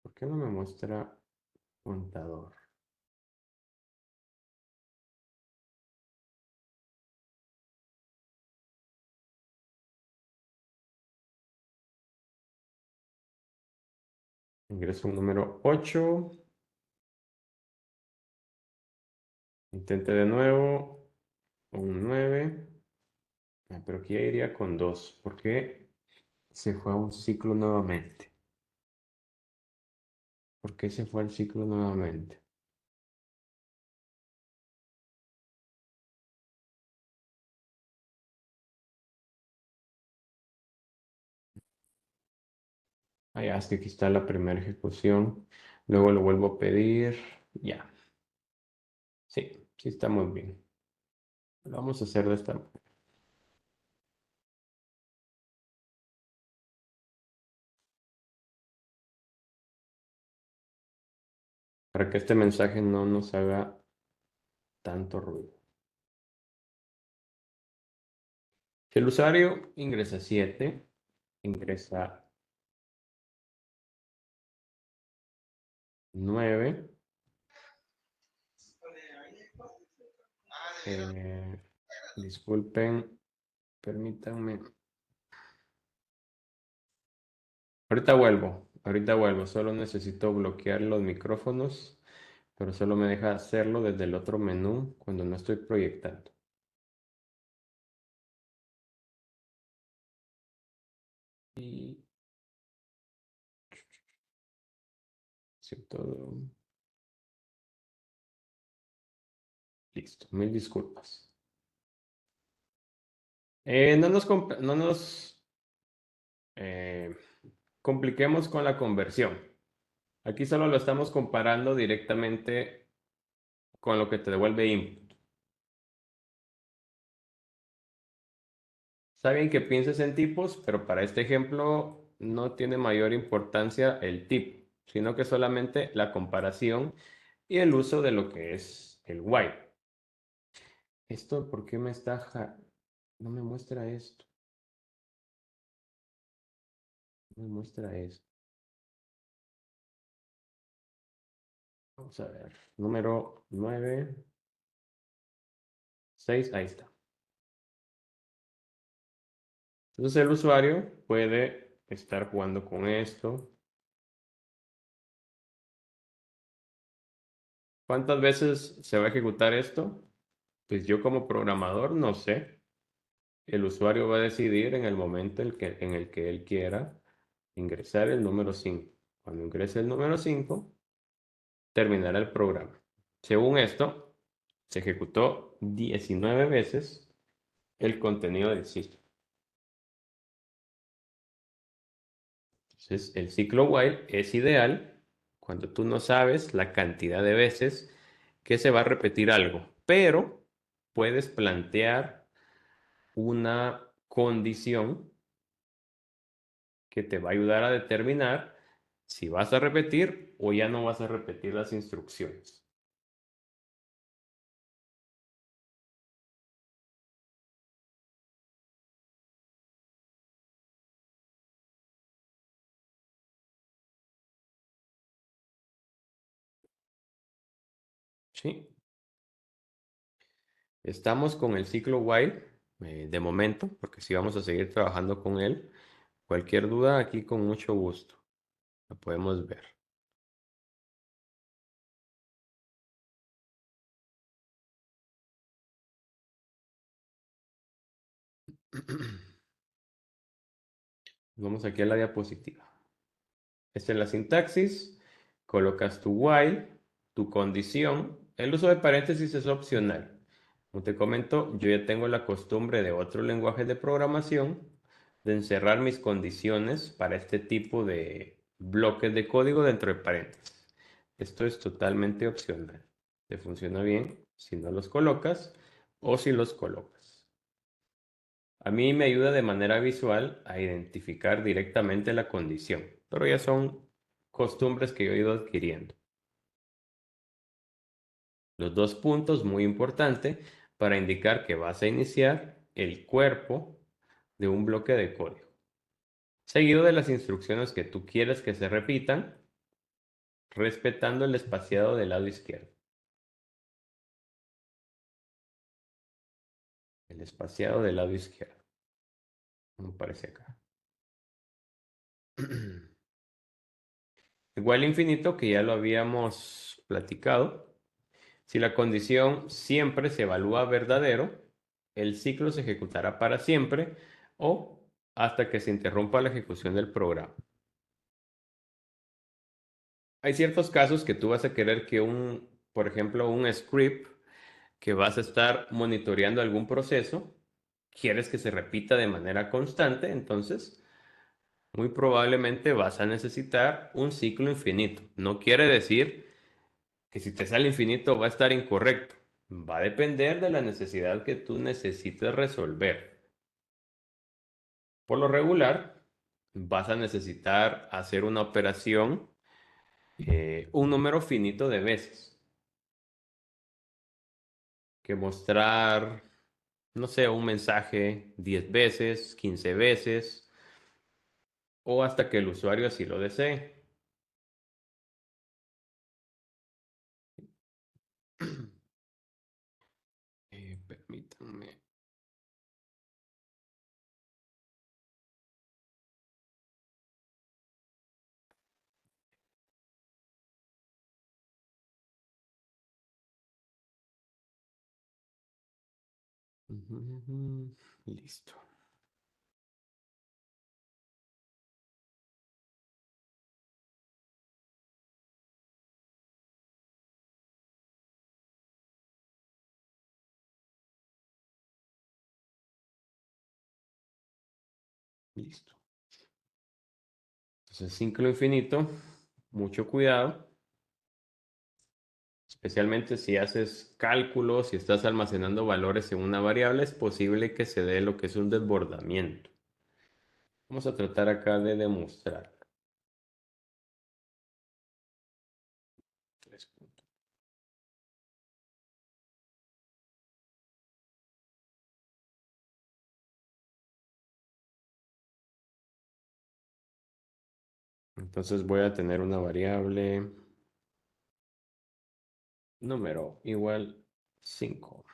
¿Por qué no me muestra contador? Ingreso un número 8. Intente de nuevo. Un 9. Pero aquí ya iría con 2. ¿Por qué se fue a un ciclo nuevamente? ¿Por qué se fue al ciclo nuevamente? Ah, ya, es que aquí está la primera ejecución. Luego lo vuelvo a pedir. Ya. Sí, sí está muy bien. Lo vamos a hacer de esta manera. Para que este mensaje no nos haga tanto ruido. Si el usuario ingresa 7, ingresa 9. Disculpen, permítanme. Ahorita vuelvo. Solo necesito bloquear los micrófonos, pero solo me deja hacerlo desde el otro menú cuando no estoy proyectando. Y sí, todo. Listo, mil disculpas. No nos eh, compliquemos con la conversión. Aquí solo lo estamos comparando directamente con lo que te devuelve input. Está bien que pienses en tipos, pero para este ejemplo no tiene mayor importancia el tipo, sino que solamente la comparación y el uso de lo que es el while. ¿Esto por qué me está no me muestra esto? No me muestra esto. Vamos a ver. Número 9, 6, ahí está. Entonces el usuario puede estar jugando con esto. ¿Cuántas veces se va a ejecutar esto? Pues yo como programador no sé. El usuario va a decidir en el momento en el que él quiera ingresar el número 5. Cuando ingrese el número 5, terminará el programa. Según esto, se ejecutó 19 veces el contenido del sitio. Entonces, el ciclo while es ideal cuando tú no sabes la cantidad de veces que se va a repetir algo, pero puedes plantear una condición que te va a ayudar a determinar si vas a repetir o ya no vas a repetir las instrucciones. ¿Sí? Estamos con el ciclo while de momento, porque sí vamos a seguir trabajando con él. Cualquier duda aquí con mucho gusto. Lo podemos ver. Vamos aquí a la diapositiva. Esta es la sintaxis. Colocas tu while, tu condición. El uso de paréntesis es opcional. Como te comento, yo ya tengo la costumbre de otro lenguaje de programación de encerrar mis condiciones para este tipo de bloques de código dentro de paréntesis. Esto es totalmente opcional. Te funciona bien si no los colocas o si los colocas. A mí me ayuda de manera visual a identificar directamente la condición, pero ya son costumbres que yo he ido adquiriendo. Los dos puntos, muy importante, para indicar que vas a iniciar el cuerpo de un bloque de código, seguido de las instrucciones que tú quieres que se repitan, respetando el espaciado del lado izquierdo. El espaciado del lado izquierdo, como aparece acá. Igual infinito, que ya lo habíamos platicado. Si la condición siempre se evalúa verdadero, el ciclo se ejecutará para siempre o hasta que se interrumpa la ejecución del programa. Hay ciertos casos que tú vas a querer que por ejemplo, un script que vas a estar monitoreando algún proceso, quieres que se repita de manera constante, entonces muy probablemente vas a necesitar un ciclo infinito. No quiere decir que si te sale infinito va a estar incorrecto. Va a depender de la necesidad que tú necesites resolver. Por lo regular, vas a necesitar hacer una operación un número finito de veces. Que mostrar, no sé, un mensaje 10 veces, 15 veces o hasta que el usuario así lo desee. Permítanme. Listo. Listo. Entonces, ciclo infinito, mucho cuidado, especialmente si haces cálculos, si estás almacenando valores en una variable, es posible que se dé lo que es un desbordamiento. Vamos a tratar acá de demostrar. Tres puntos. Entonces voy a tener una variable número igual 5.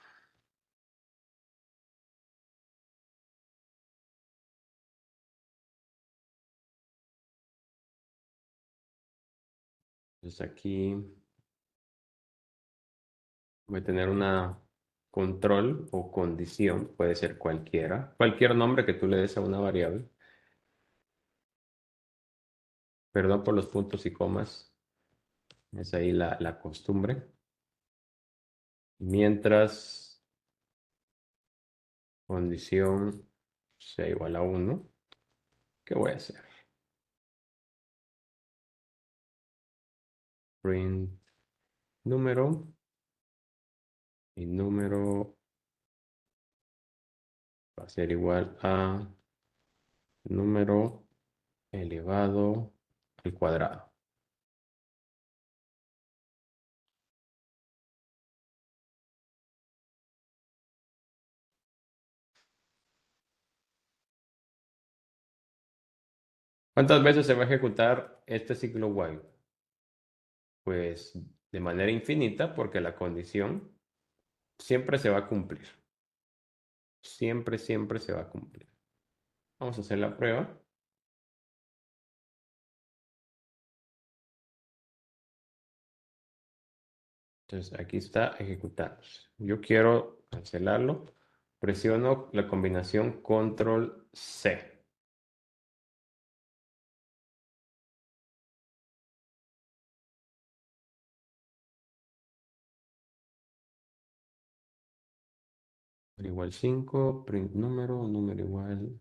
Entonces aquí voy a tener una control o condición, puede ser cualquiera, cualquier nombre que tú le des a una variable. Perdón por los puntos y comas, es ahí la costumbre. Mientras condición sea igual a 1, ¿qué voy a hacer? print número y número va a ser igual a número elevado al cuadrado. ¿Cuántas veces se va a ejecutar este ciclo while? Pues de manera infinita, porque la condición siempre se va a cumplir. Siempre, siempre se va a cumplir. Vamos a hacer la prueba. Entonces aquí está ejecutándose. Yo quiero cancelarlo. Presiono la combinación Control C. Igual 5, print número, número igual.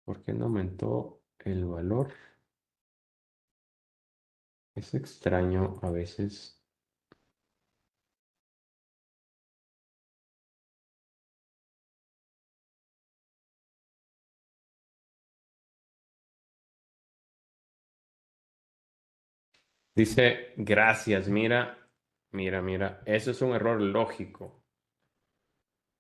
¿Por qué no aumentó el valor? Es extraño a veces. Dice, gracias, mira, mira, mira. Eso es un error lógico.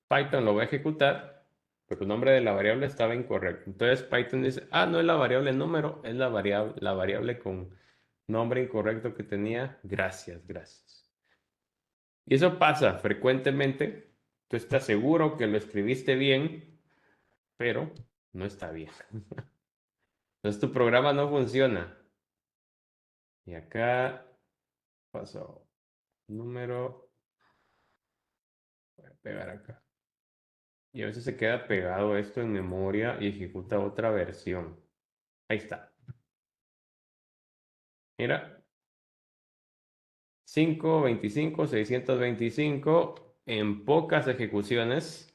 Python lo va a ejecutar, pero el nombre de la variable estaba incorrecto. Entonces Python dice, ah, no es la variable número, es la variable con nombre incorrecto que tenía. Gracias, gracias. Y eso pasa frecuentemente. Tú estás seguro que lo escribiste bien, pero no está bien. Entonces tu programa no funciona. Y acá pasó número, voy a pegar acá. Y a veces se queda pegado esto en memoria y ejecuta otra versión. Ahí está. Mira, 625 en pocas ejecuciones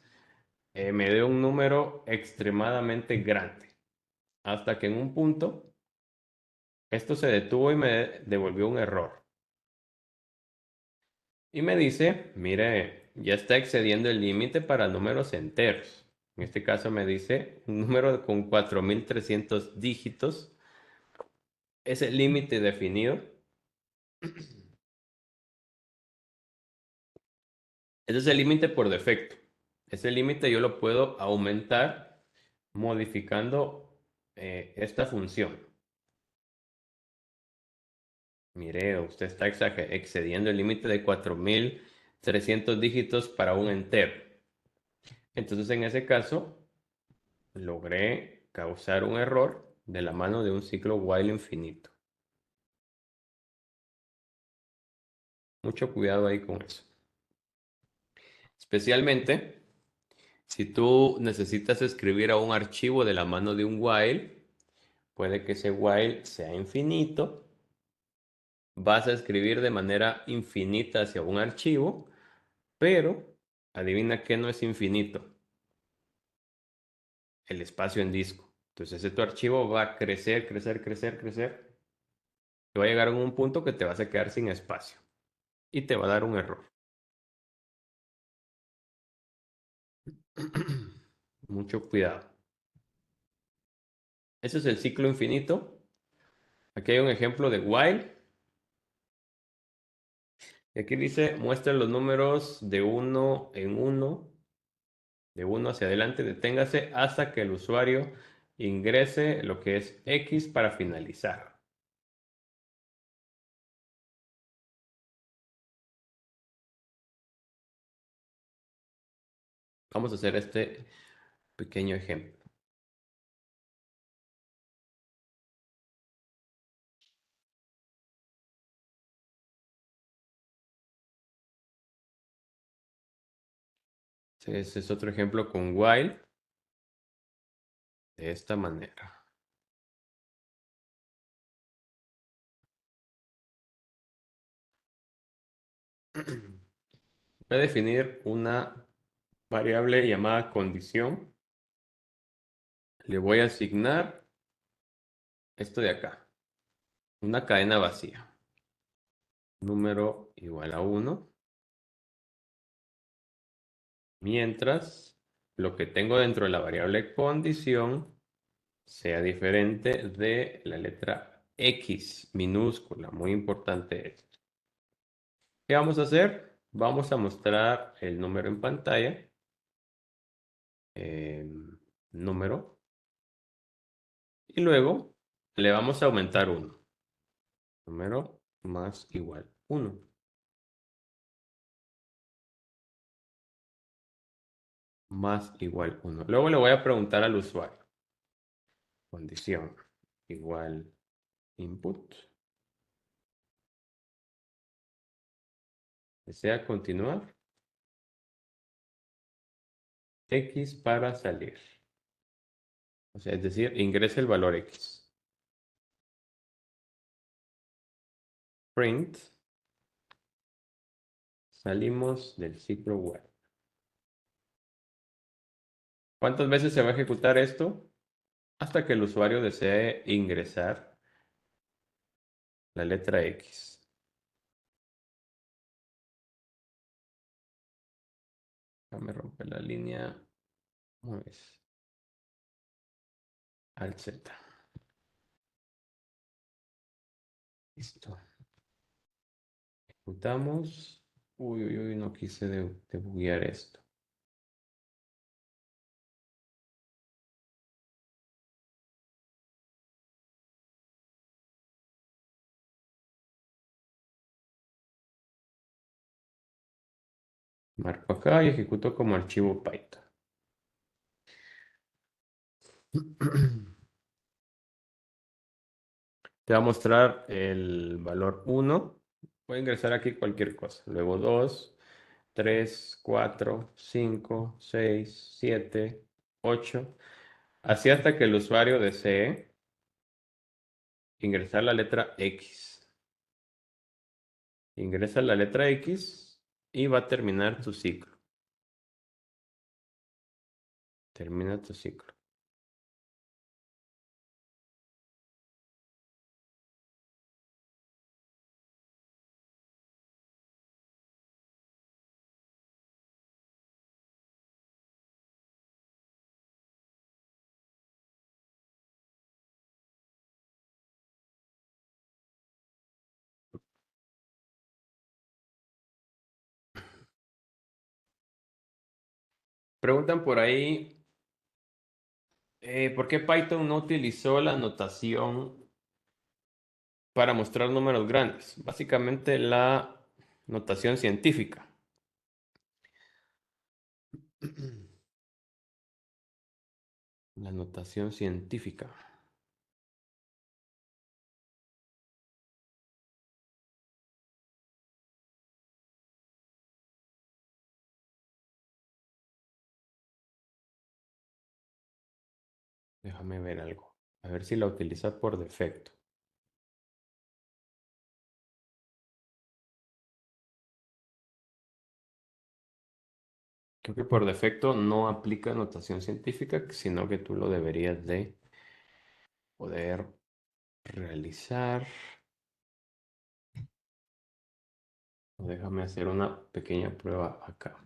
me dio un número extremadamente grande. Hasta que en un punto esto se detuvo y me devolvió un error. Y me dice, mire, ya está excediendo el límite para números enteros. En este caso me dice un número con 4300 dígitos. Es el límite definido. Ese es el límite por defecto. Ese límite yo lo puedo aumentar modificando esta función. Mire, usted está excediendo el límite de 4300 dígitos para un entero. Entonces, en ese caso, logré causar un error de la mano de un ciclo while infinito. Mucho cuidado ahí con eso. Especialmente si tú necesitas escribir a un archivo de la mano de un while, puede que ese while sea infinito. Vas a escribir de manera infinita hacia un archivo, pero adivina qué no es infinito, el espacio en disco. Entonces ese tu archivo va a crecer, crecer, crecer, crecer. Y va a llegar a un punto que te vas a quedar sin espacio y te va a dar un error. Mucho cuidado. Ese es el ciclo infinito. Aquí hay un ejemplo de while. Y aquí dice, muestra los números de uno en uno, de uno hacia adelante, deténgase hasta que el usuario ingrese lo que es X para finalizar. Vamos a hacer este pequeño ejemplo. Ese es otro ejemplo con while de esta manera. Voy a definir una variable llamada condición. Le voy a asignar esto de acá. una cadena vacía. Número igual a 1. Mientras lo que tengo dentro de la variable condición sea diferente de la letra X minúscula. Muy importante esto. ¿Qué vamos a hacer? Vamos a mostrar el número en pantalla. Número. Y luego le vamos a aumentar 1. Número más igual 1. Más igual 1. Luego le voy a preguntar al usuario. Condición igual input. ¿Desea continuar? X para salir. O sea, es decir, ingrese el valor X. Print. Salimos del ciclo web. ¿Cuántas veces se va a ejecutar esto? Hasta que el usuario desee ingresar la letra X. Déjame romper la línea. ¿Cómo es? Al Z. Listo. Ejecutamos. Uy, uy, uy, no quise debuguear esto. Marco acá y ejecuto como archivo Python. Te va a mostrar el valor 1. Voy a ingresar aquí cualquier cosa. Luego 2, 3, 4, 5, 6, 7, 8. Así hasta que el usuario desee ingresar la letra X. Ingresa la letra X y va a terminar tu ciclo. Termina tu ciclo. Preguntan por ahí, ¿por qué Python no utilizó la notación para mostrar números grandes? Básicamente la notación científica. La notación científica. Déjame ver algo. A ver si la utiliza por defecto. Creo que por defecto no aplica notación científica, sino que tú lo deberías de poder realizar. Déjame hacer una pequeña prueba acá.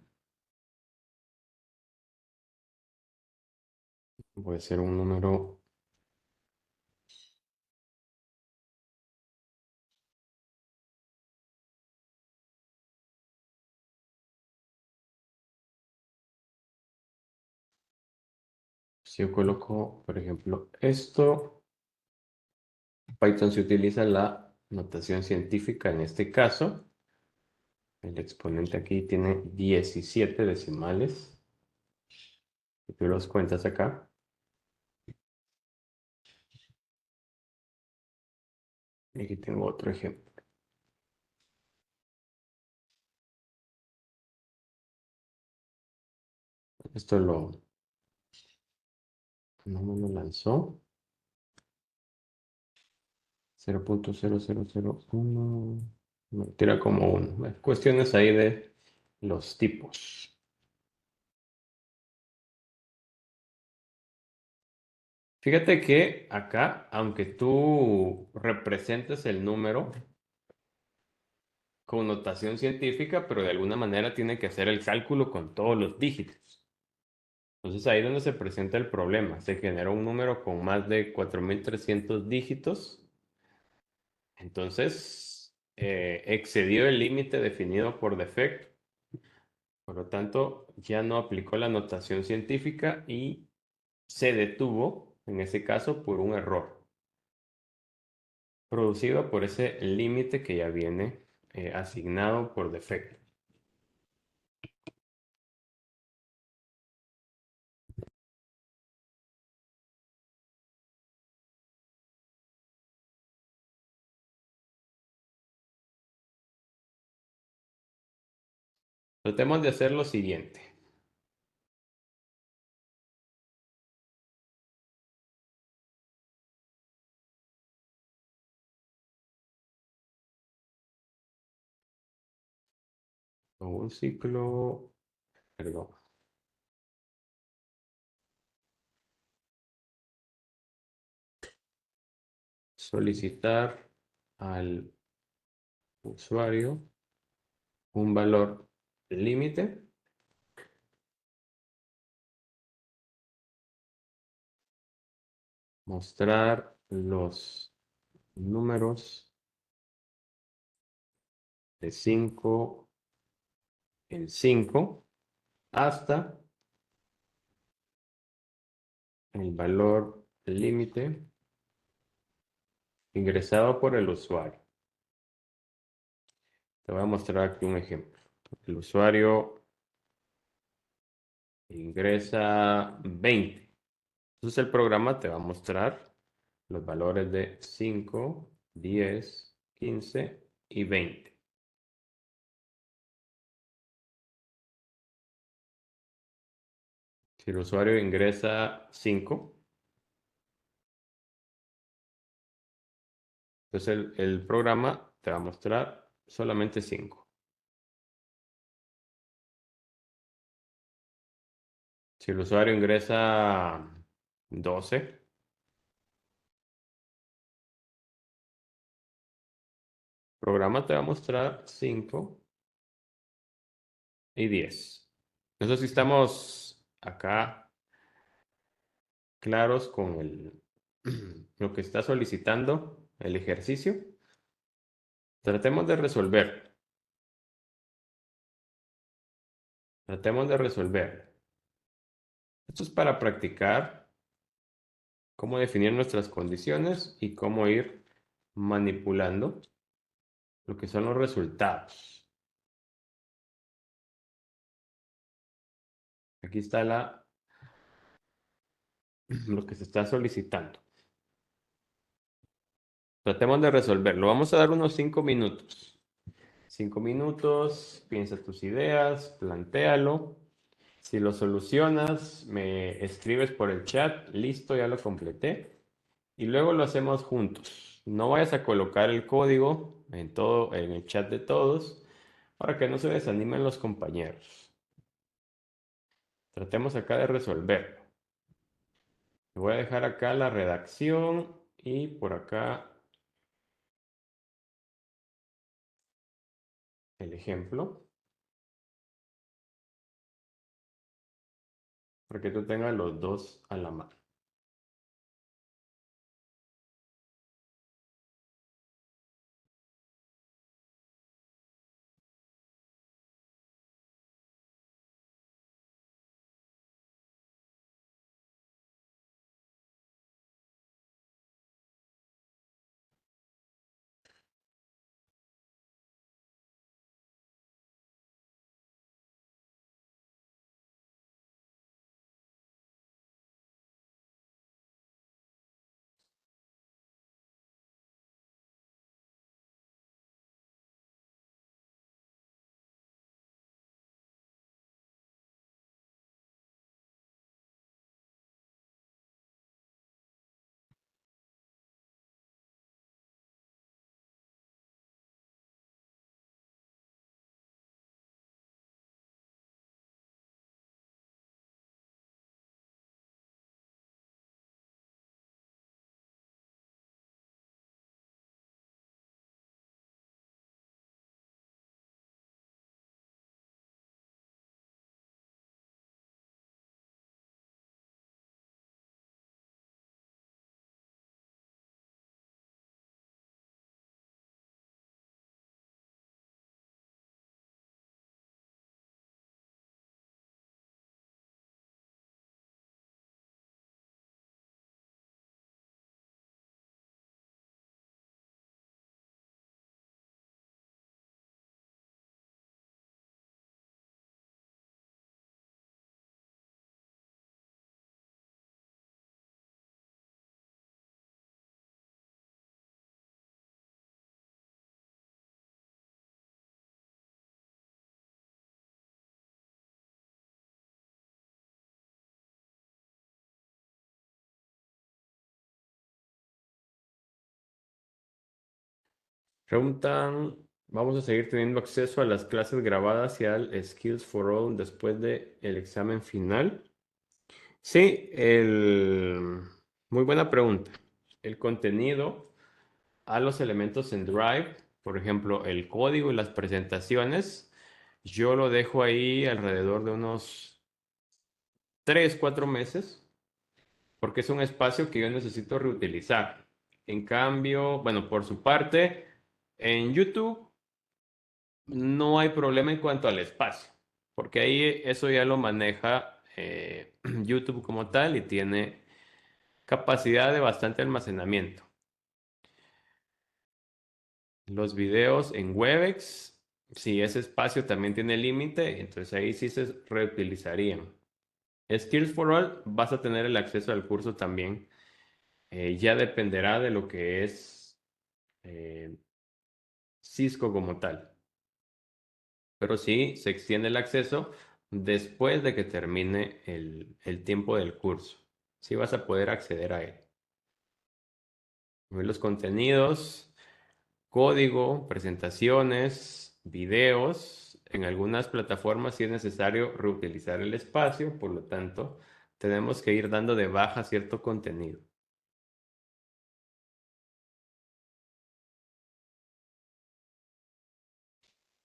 Voy a hacer un número. Si yo coloco, por ejemplo, esto, Python se utiliza la notación científica en este caso. El exponente aquí tiene 17 decimales. Si tú los cuentas acá. Y aquí tengo otro ejemplo. Esto no me lo lanzó. 0.0001. Me tira como uno. Cuestiones ahí de los tipos. Fíjate que acá, aunque tú representes el número con notación científica, pero de alguna manera tiene que hacer el cálculo con todos los dígitos. Entonces ahí es donde se presenta el problema. Se generó un número con más de 4.300 dígitos. Entonces, excedió el límite definido por defecto. Por lo tanto, ya no aplicó la notación científica y se detuvo, en ese caso, por un error producido por ese límite que ya viene asignado por defecto. Tratemos de hacer lo siguiente. Con un ciclo, perdón, solicitar al usuario un valor límite, mostrar los números de 5 en 5 hasta el valor límite ingresado por el usuario. Te voy a mostrar aquí un ejemplo. El usuario ingresa 20. Entonces el programa te va a mostrar los valores de 5, 10, 15 y 20. Si el usuario ingresa 5, entonces el programa te va a mostrar solamente 5. Si el usuario ingresa 12, el programa te va a mostrar 5 y 10. Entonces, si estamos acá claros con lo que está solicitando el ejercicio, tratemos de resolver. Tratemos de resolver. Esto es para practicar cómo definir nuestras condiciones y cómo ir manipulando lo que son los resultados. Aquí está lo que se está solicitando. Tratemos de resolverlo. Vamos a dar unos 5 minutos. 5 minutos, piensa tus ideas, plantéalo. Si lo solucionas, me escribes por el chat. Listo, ya lo completé. Y luego lo hacemos juntos. No vayas a colocar el código en el chat de todos para que no se desanimen los compañeros. Tratemos acá de resolverlo. Voy a dejar acá la redacción y por acá el ejemplo para que tú tengas los dos a la mano. Preguntan, ¿vamos a seguir teniendo acceso a las clases grabadas y al Skills for All después del examen final? Sí, muy buena pregunta. El contenido a los elementos en Drive, por ejemplo, el código y las presentaciones, yo lo dejo ahí alrededor de unos 3, 4 meses, porque es un espacio que yo necesito reutilizar. En cambio, bueno, por su parte, en YouTube no hay problema en cuanto al espacio, porque ahí eso ya lo maneja YouTube como tal y tiene capacidad de bastante almacenamiento. Los videos en Webex, si ese espacio también tiene límite, entonces ahí sí se reutilizarían. Skills for All, vas a tener el acceso al curso también. Ya dependerá de lo que es eh, Cisco como tal. Pero sí se extiende el acceso después de que termine el tiempo del curso. Sí vas a poder acceder a él. Ver los contenidos, código, presentaciones, videos. En algunas plataformas sí es necesario reutilizar el espacio, por lo tanto, tenemos que ir dando de baja cierto contenido.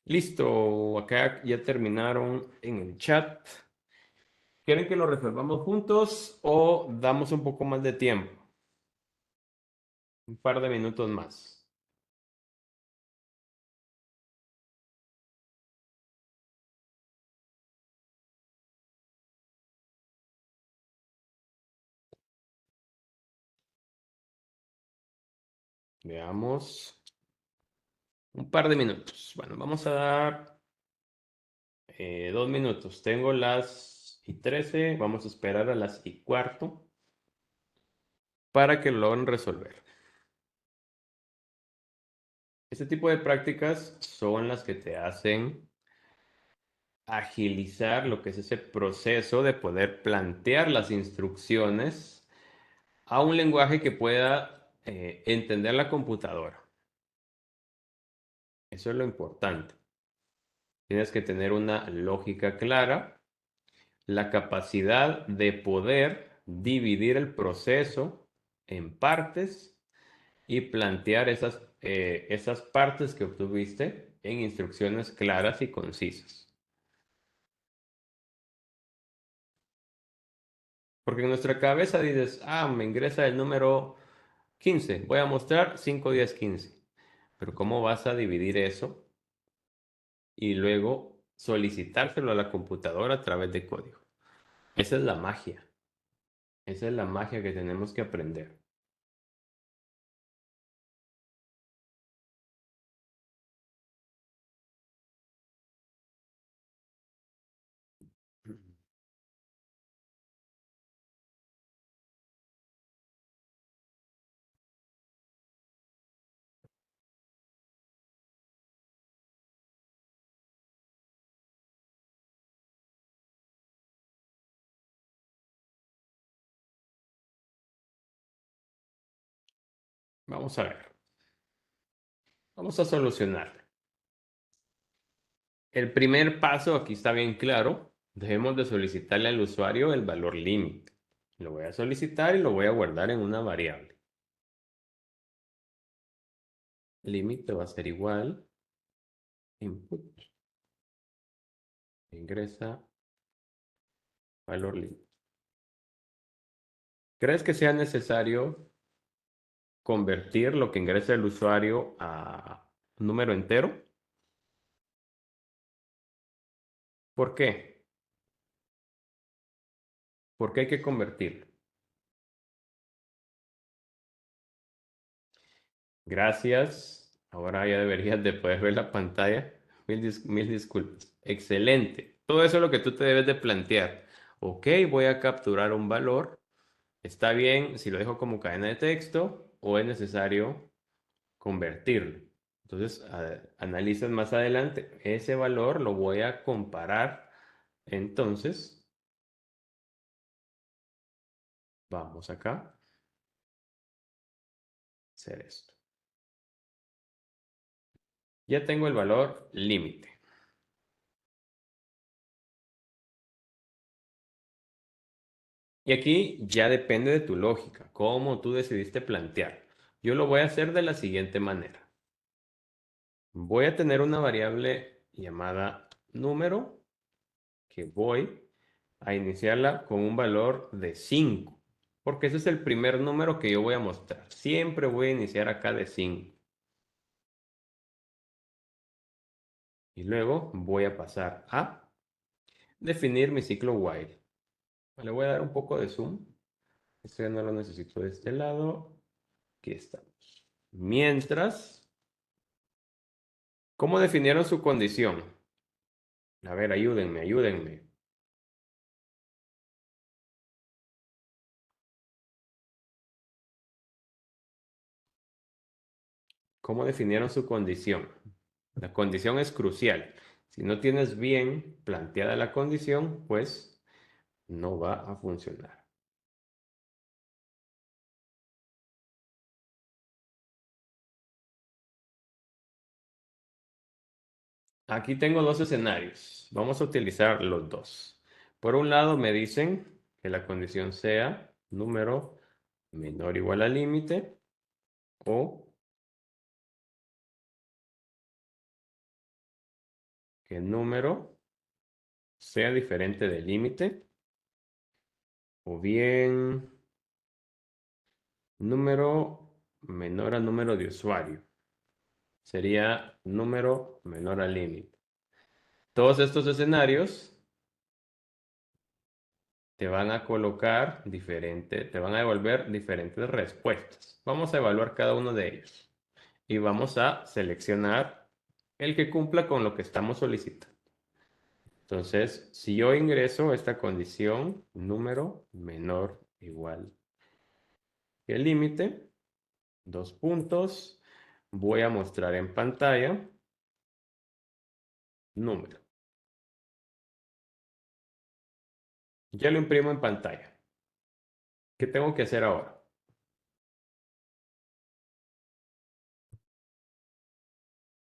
Listo, acá ya terminaron en el chat. ¿Quieren que lo resolvamos juntos o damos un poco más de tiempo? Un par de minutos más. Veamos. Un par de minutos. Bueno, vamos a dar 2 minutos. Tengo las y 13. Vamos a esperar a las y cuarto para que lo logren resolver. Este tipo de prácticas son las que te hacen agilizar lo que es ese proceso de poder plantear las instrucciones a un lenguaje que pueda entender la computadora. Eso es lo importante. Tienes que tener una lógica clara, la capacidad de poder dividir el proceso en partes y plantear esas partes que obtuviste en instrucciones claras y concisas. Porque en nuestra cabeza dices, me ingresa el número 15, voy a mostrar 5, 10, 15. Pero ¿cómo vas a dividir eso y luego solicitárselo a la computadora a través de código? Esa es la magia. Esa es la magia que tenemos que aprender. Vamos a ver. Vamos a solucionar. El primer paso aquí está bien claro. Debemos de solicitarle al usuario el valor límite. Lo voy a solicitar y lo voy a guardar en una variable. Límite va a ser igual. Input. Ingresa valor límite. ¿Crees que sea necesario convertir lo que ingresa el usuario a un número entero? ¿Por qué? ¿Por qué hay que convertirlo? Gracias. Ahora ya deberías de poder ver la pantalla. Mil disculpas. Excelente. Todo eso es lo que tú te debes de plantear. Ok, voy a capturar un valor. Está bien si lo dejo como cadena de texto o es necesario convertirlo. Entonces, analizas más adelante. Ese valor lo voy a comparar. Entonces, vamos acá. Hacer esto. Ya tengo el valor límite. Y aquí ya depende de tu lógica, cómo tú decidiste plantear. Yo lo voy a hacer de la siguiente manera. Voy a tener una variable llamada número que voy a iniciarla con un valor de 5, porque ese es el primer número que yo voy a mostrar. Siempre voy a iniciar acá de 5. Y luego voy a pasar a definir mi ciclo while. Le voy a dar un poco de zoom. Esto ya no lo necesito de este lado. Aquí estamos. Mientras, ¿cómo definieron su condición? A ver, ayúdenme, ayúdenme. ¿Cómo definieron su condición? La condición es crucial. Si no tienes bien planteada la condición, pues no va a funcionar. Aquí tengo dos escenarios. Vamos a utilizar los dos. Por un lado me dicen que la condición sea número menor o igual al límite o que el número sea diferente del límite o bien número menor al número de usuario. Sería número menor al límite. Todos estos escenarios te van a colocar te van a devolver diferentes respuestas. Vamos a evaluar cada uno de ellos y vamos a seleccionar el que cumpla con lo que estamos solicitando. Entonces, si yo ingreso esta condición, número menor o igual que el límite, dos puntos, voy a mostrar en pantalla número. Ya lo imprimo en pantalla. ¿Qué tengo que hacer ahora?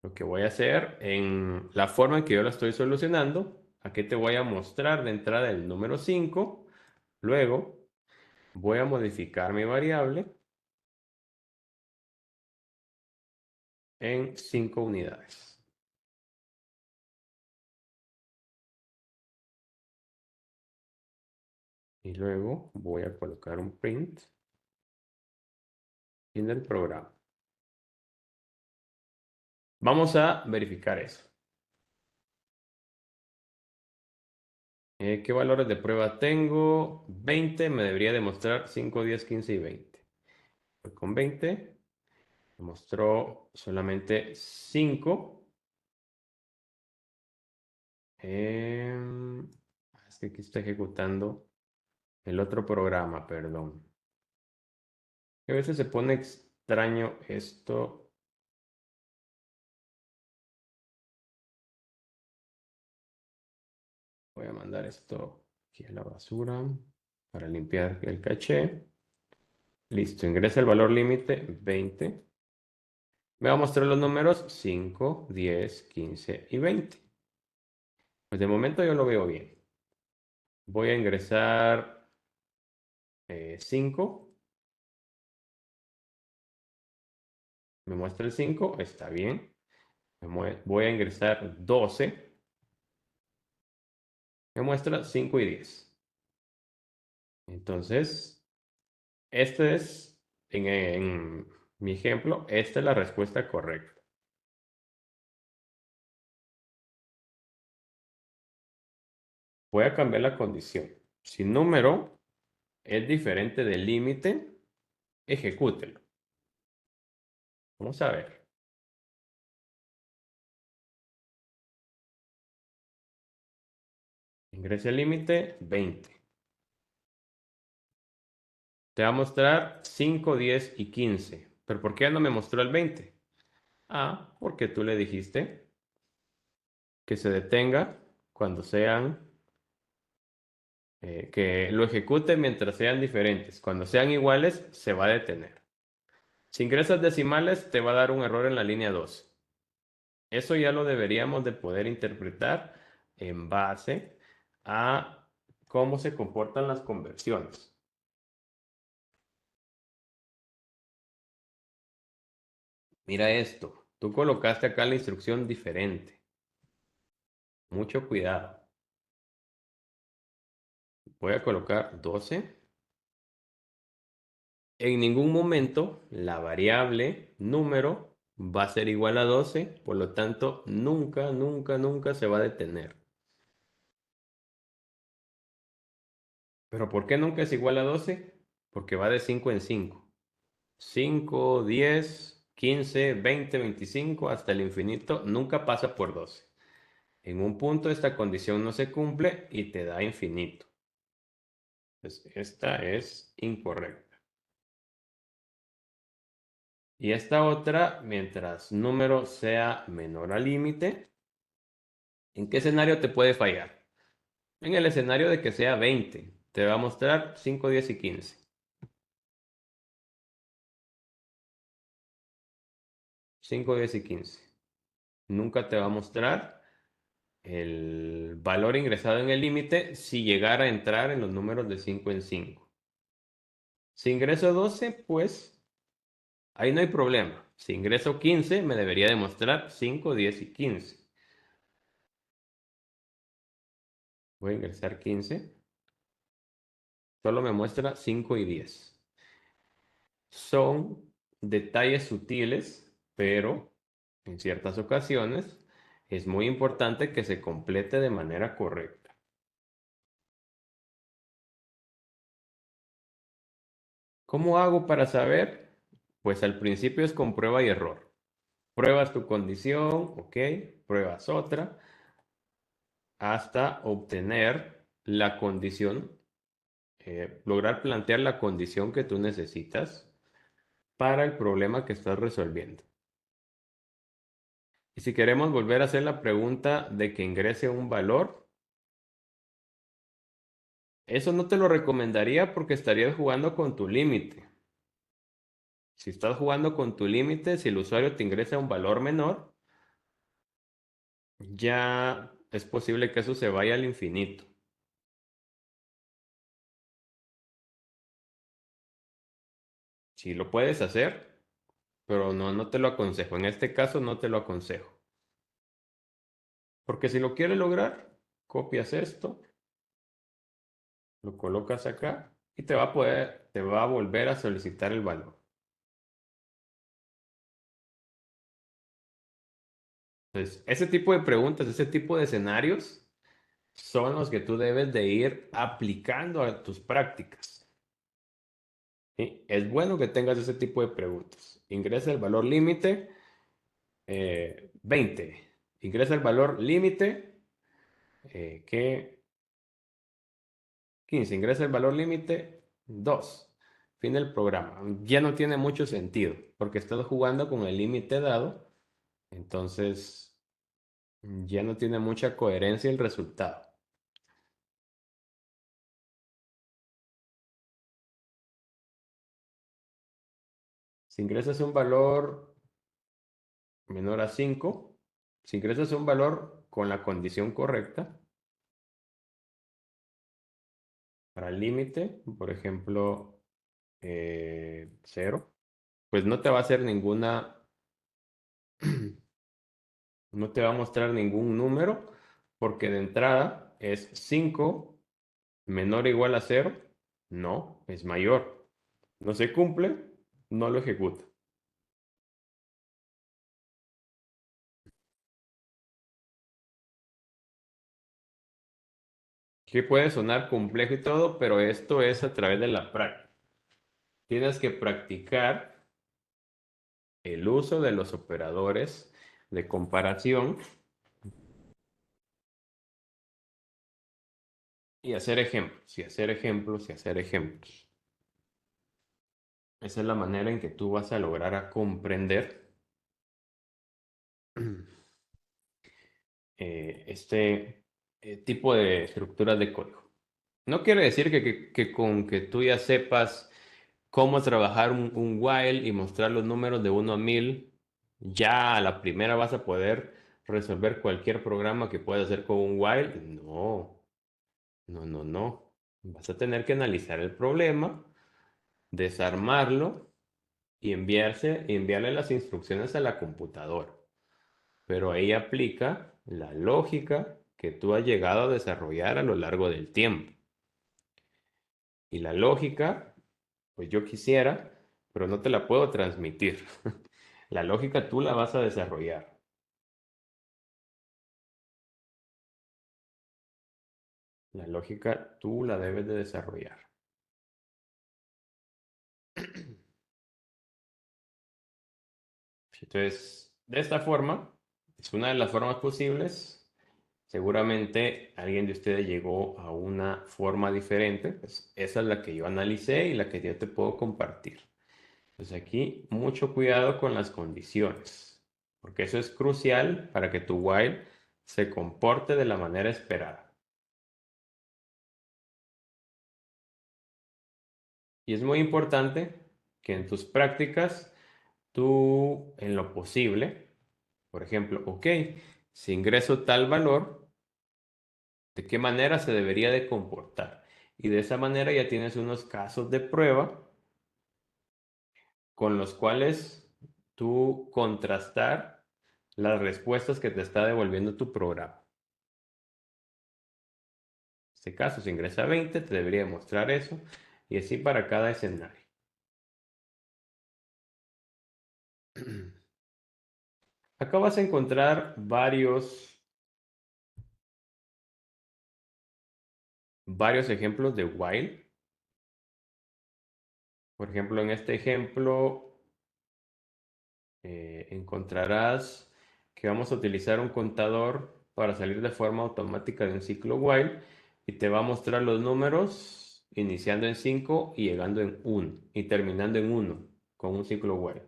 Lo que voy a hacer en la forma en que yo lo estoy solucionando, aquí te voy a mostrar de entrada el número 5, luego voy a modificar mi variable en 5 unidades. Y luego voy a colocar un print en el programa. Vamos a verificar eso. ¿Qué valores de prueba tengo? 20 me debería demostrar 5, 10, 15 y 20. Pues con 20 me mostró solamente 5. Es que aquí está ejecutando el otro programa, perdón. A veces se pone extraño esto. Voy a mandar esto aquí a la basura para limpiar el caché. Listo, ingresa el valor límite 20. Me va a mostrar los números 5, 10, 15 y 20. Pues de momento yo lo veo bien. Voy a ingresar 5. Me muestra el 5, está bien. Voy a ingresar 12. Me muestra 5 y 10. Entonces, este es, en mi ejemplo, esta es la respuesta correcta. Voy a cambiar la condición. Si número es diferente del límite, ejecútelo. Vamos a ver. Ingrese el límite 20. Te va a mostrar 5, 10 y 15. ¿Pero por qué no me mostró el 20? Ah, porque tú le dijiste que se detenga cuando sean, que lo ejecute mientras sean diferentes. Cuando sean iguales, se va a detener. Si ingresas decimales, te va a dar un error en la línea 2. Eso ya lo deberíamos de poder interpretar en base a cómo se comportan las conversiones. Mira esto, tú colocaste acá la instrucción diferente. Mucho cuidado. Voy a colocar 12. En ningún momento la variable número va a ser igual a 12, por lo tanto, nunca, nunca, nunca se va a detener. ¿Pero por qué nunca es igual a 12? Porque va de 5 en 5. 5, 10, 15, 20, 25, hasta el infinito, nunca pasa por 12. En un punto esta condición no se cumple y te da infinito. Pues esta es incorrecta. Y esta otra, mientras número sea menor al límite, ¿en qué escenario te puede fallar? En el escenario de que sea 20, te va a mostrar 5, 10 y 15. 5, 10 y 15. Nunca te va a mostrar el valor ingresado en el límite si llegara a entrar en los números de 5 en 5. Si ingreso 12, pues ahí no hay problema. Si ingreso 15, me debería demostrar 5, 10 y 15. Voy a ingresar 15. Solo me muestra 5 y 10. Son detalles sutiles, pero en ciertas ocasiones es muy importante que se complete de manera correcta. ¿Cómo hago para saber? Pues al principio es con prueba y error. Pruebas tu condición, ok, pruebas otra, hasta obtener la condición, lograr plantear la condición que tú necesitas para el problema que estás resolviendo. Y si queremos volver a hacer la pregunta de que ingrese un valor, eso no te lo recomendaría porque estarías jugando con tu límite. Si estás jugando con tu límite, si el usuario te ingresa un valor menor, ya es posible que eso se vaya al infinito. Si lo puedes hacer, pero no te lo aconsejo. En este caso no te lo aconsejo. Porque si lo quieres lograr, copias esto, lo colocas acá y te va a volver a solicitar el valor. Entonces, ese tipo de preguntas, ese tipo de escenarios son los que tú debes de ir aplicando a tus prácticas. ¿Sí? Es bueno que tengas ese tipo de preguntas. Ingresa el valor límite 20. Ingresa el valor límite que 15. Ingresa el valor límite 2. Fin del programa. Ya no tiene mucho sentido porque estás jugando con el límite dado. Entonces ya no tiene mucha coherencia el resultado. Si ingresas un valor menor a 5, si ingresas un valor con la condición correcta, para el límite, por ejemplo, 0, pues no te va a hacer ninguna, no te va a mostrar ningún número, porque de entrada es 5 menor o igual a 0, no, es mayor. No se cumple, no lo ejecuta. Que puede sonar complejo y todo, pero esto es a través de la práctica. Tienes que practicar el uso de los operadores de comparación y hacer ejemplos, y hacer ejemplos, y hacer ejemplos. Esa es la manera en que tú vas a lograr a comprender este tipo de estructuras de código. No quiere decir que con que tú ya sepas cómo trabajar un while y mostrar los números de 1 a 1000, ya a la primera vas a poder resolver cualquier programa que puedas hacer con un while. No, no, no, no. Vas a tener que analizar el problema, desarmarlo y enviarle las instrucciones a la computadora. Pero ahí aplica la lógica que tú has llegado a desarrollar a lo largo del tiempo. Y la lógica, pues yo quisiera, pero no te la puedo transmitir. La lógica tú la vas a desarrollar. La lógica tú la debes de desarrollar. Entonces, de esta forma, es una de las formas posibles. Seguramente alguien de ustedes llegó a una forma diferente. Pues esa es la que yo analicé y la que yo te puedo compartir. Pues aquí mucho cuidado con las condiciones, porque eso es crucial para que tu while se comporte de la manera esperada. Y es muy importante que en tus prácticas tú, en lo posible, por ejemplo, ok, si ingreso tal valor, ¿de qué manera se debería de comportar? Y de esa manera ya tienes unos casos de prueba con los cuales tú contrastar las respuestas que te está devolviendo tu programa. En este caso, si ingresa 20, te debería mostrar eso y así para cada escenario. Acá vas a encontrar varios ejemplos de while. Por ejemplo, en este ejemplo encontrarás que vamos a utilizar un contador para salir de forma automática de un ciclo while y te va a mostrar los números iniciando en 5 y llegando en 1 y terminando en 1 con un ciclo while.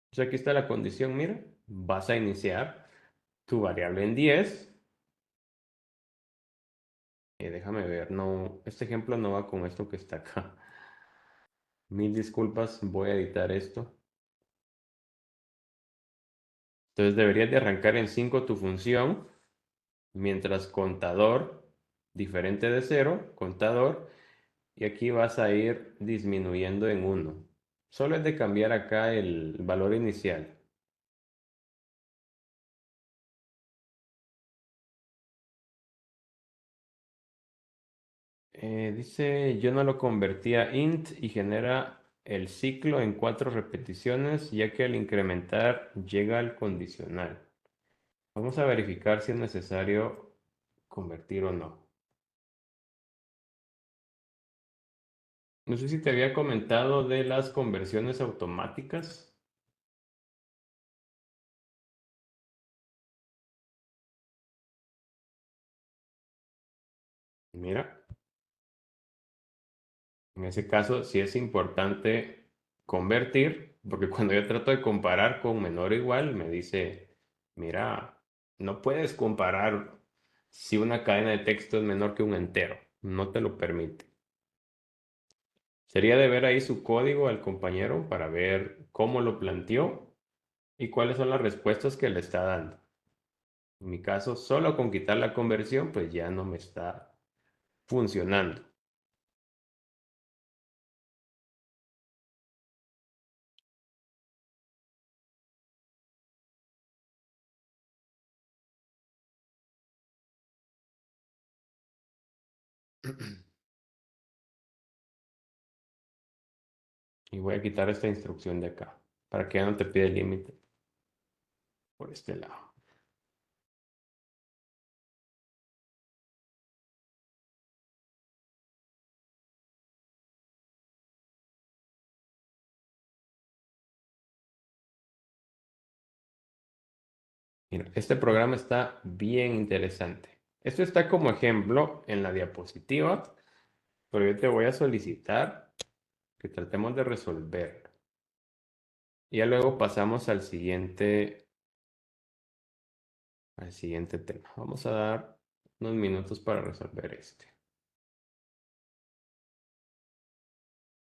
Entonces aquí está la condición, mira, vas a iniciar tu variable en 10. Déjame ver, no, este ejemplo no va con esto que está acá. Mil disculpas, voy a editar esto. Entonces deberías de arrancar en 5 tu función, mientras contador, diferente de 0, contador, y aquí vas a ir disminuyendo en 1. Solo es de cambiar acá el valor inicial. Dice, yo no lo convertí a int y genera el ciclo en 4 repeticiones, ya que al incrementar llega al condicional. Vamos a verificar si es necesario convertir o no. No sé si te había comentado de las conversiones automáticas. Mira, en ese caso sí es importante convertir, porque cuando yo trato de comparar con menor o igual, me dice, mira, no puedes comparar si una cadena de texto es menor que un entero, no te lo permite. Sería de ver ahí su código al compañero para ver cómo lo planteó y cuáles son las respuestas que le está dando. En mi caso, solo con quitar la conversión, pues ya no me está funcionando. Y voy a quitar esta instrucción de acá, para que ya no te pida el límite por este lado. Mira, este programa está bien interesante. Esto está como ejemplo en la diapositiva, pero yo te voy a solicitar que tratemos de resolverlo. Y ya luego pasamos al siguiente tema. Vamos a dar unos minutos para resolver este.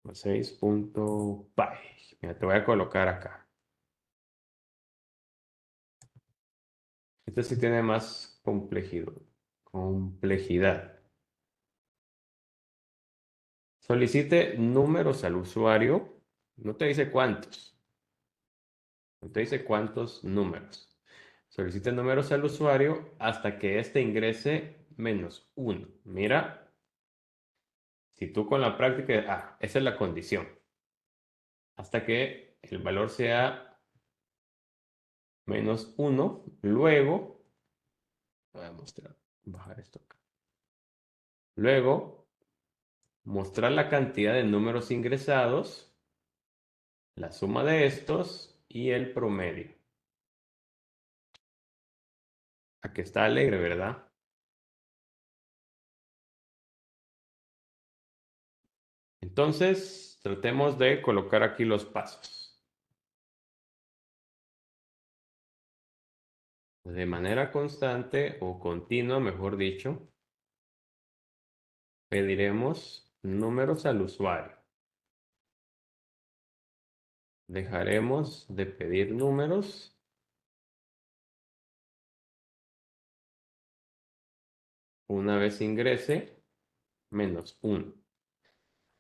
6.py. Mira, te voy a colocar acá. Este sí tiene más complejidad. Complejidad. Solicite números al usuario. No te dice cuántos. No te dice cuántos números. Solicite números al usuario hasta que éste ingrese -1. Mira, si tú con la práctica, esa es la condición. Hasta que el valor sea -1, luego, voy a mostrar, bajar esto acá. Luego, mostrar la cantidad de números ingresados, la suma de estos y el promedio. Aquí está alegre, ¿verdad? Entonces, tratemos de colocar aquí los pasos. De manera constante o continua, mejor dicho, pediremos números al usuario. Dejaremos de pedir números una vez ingrese -1.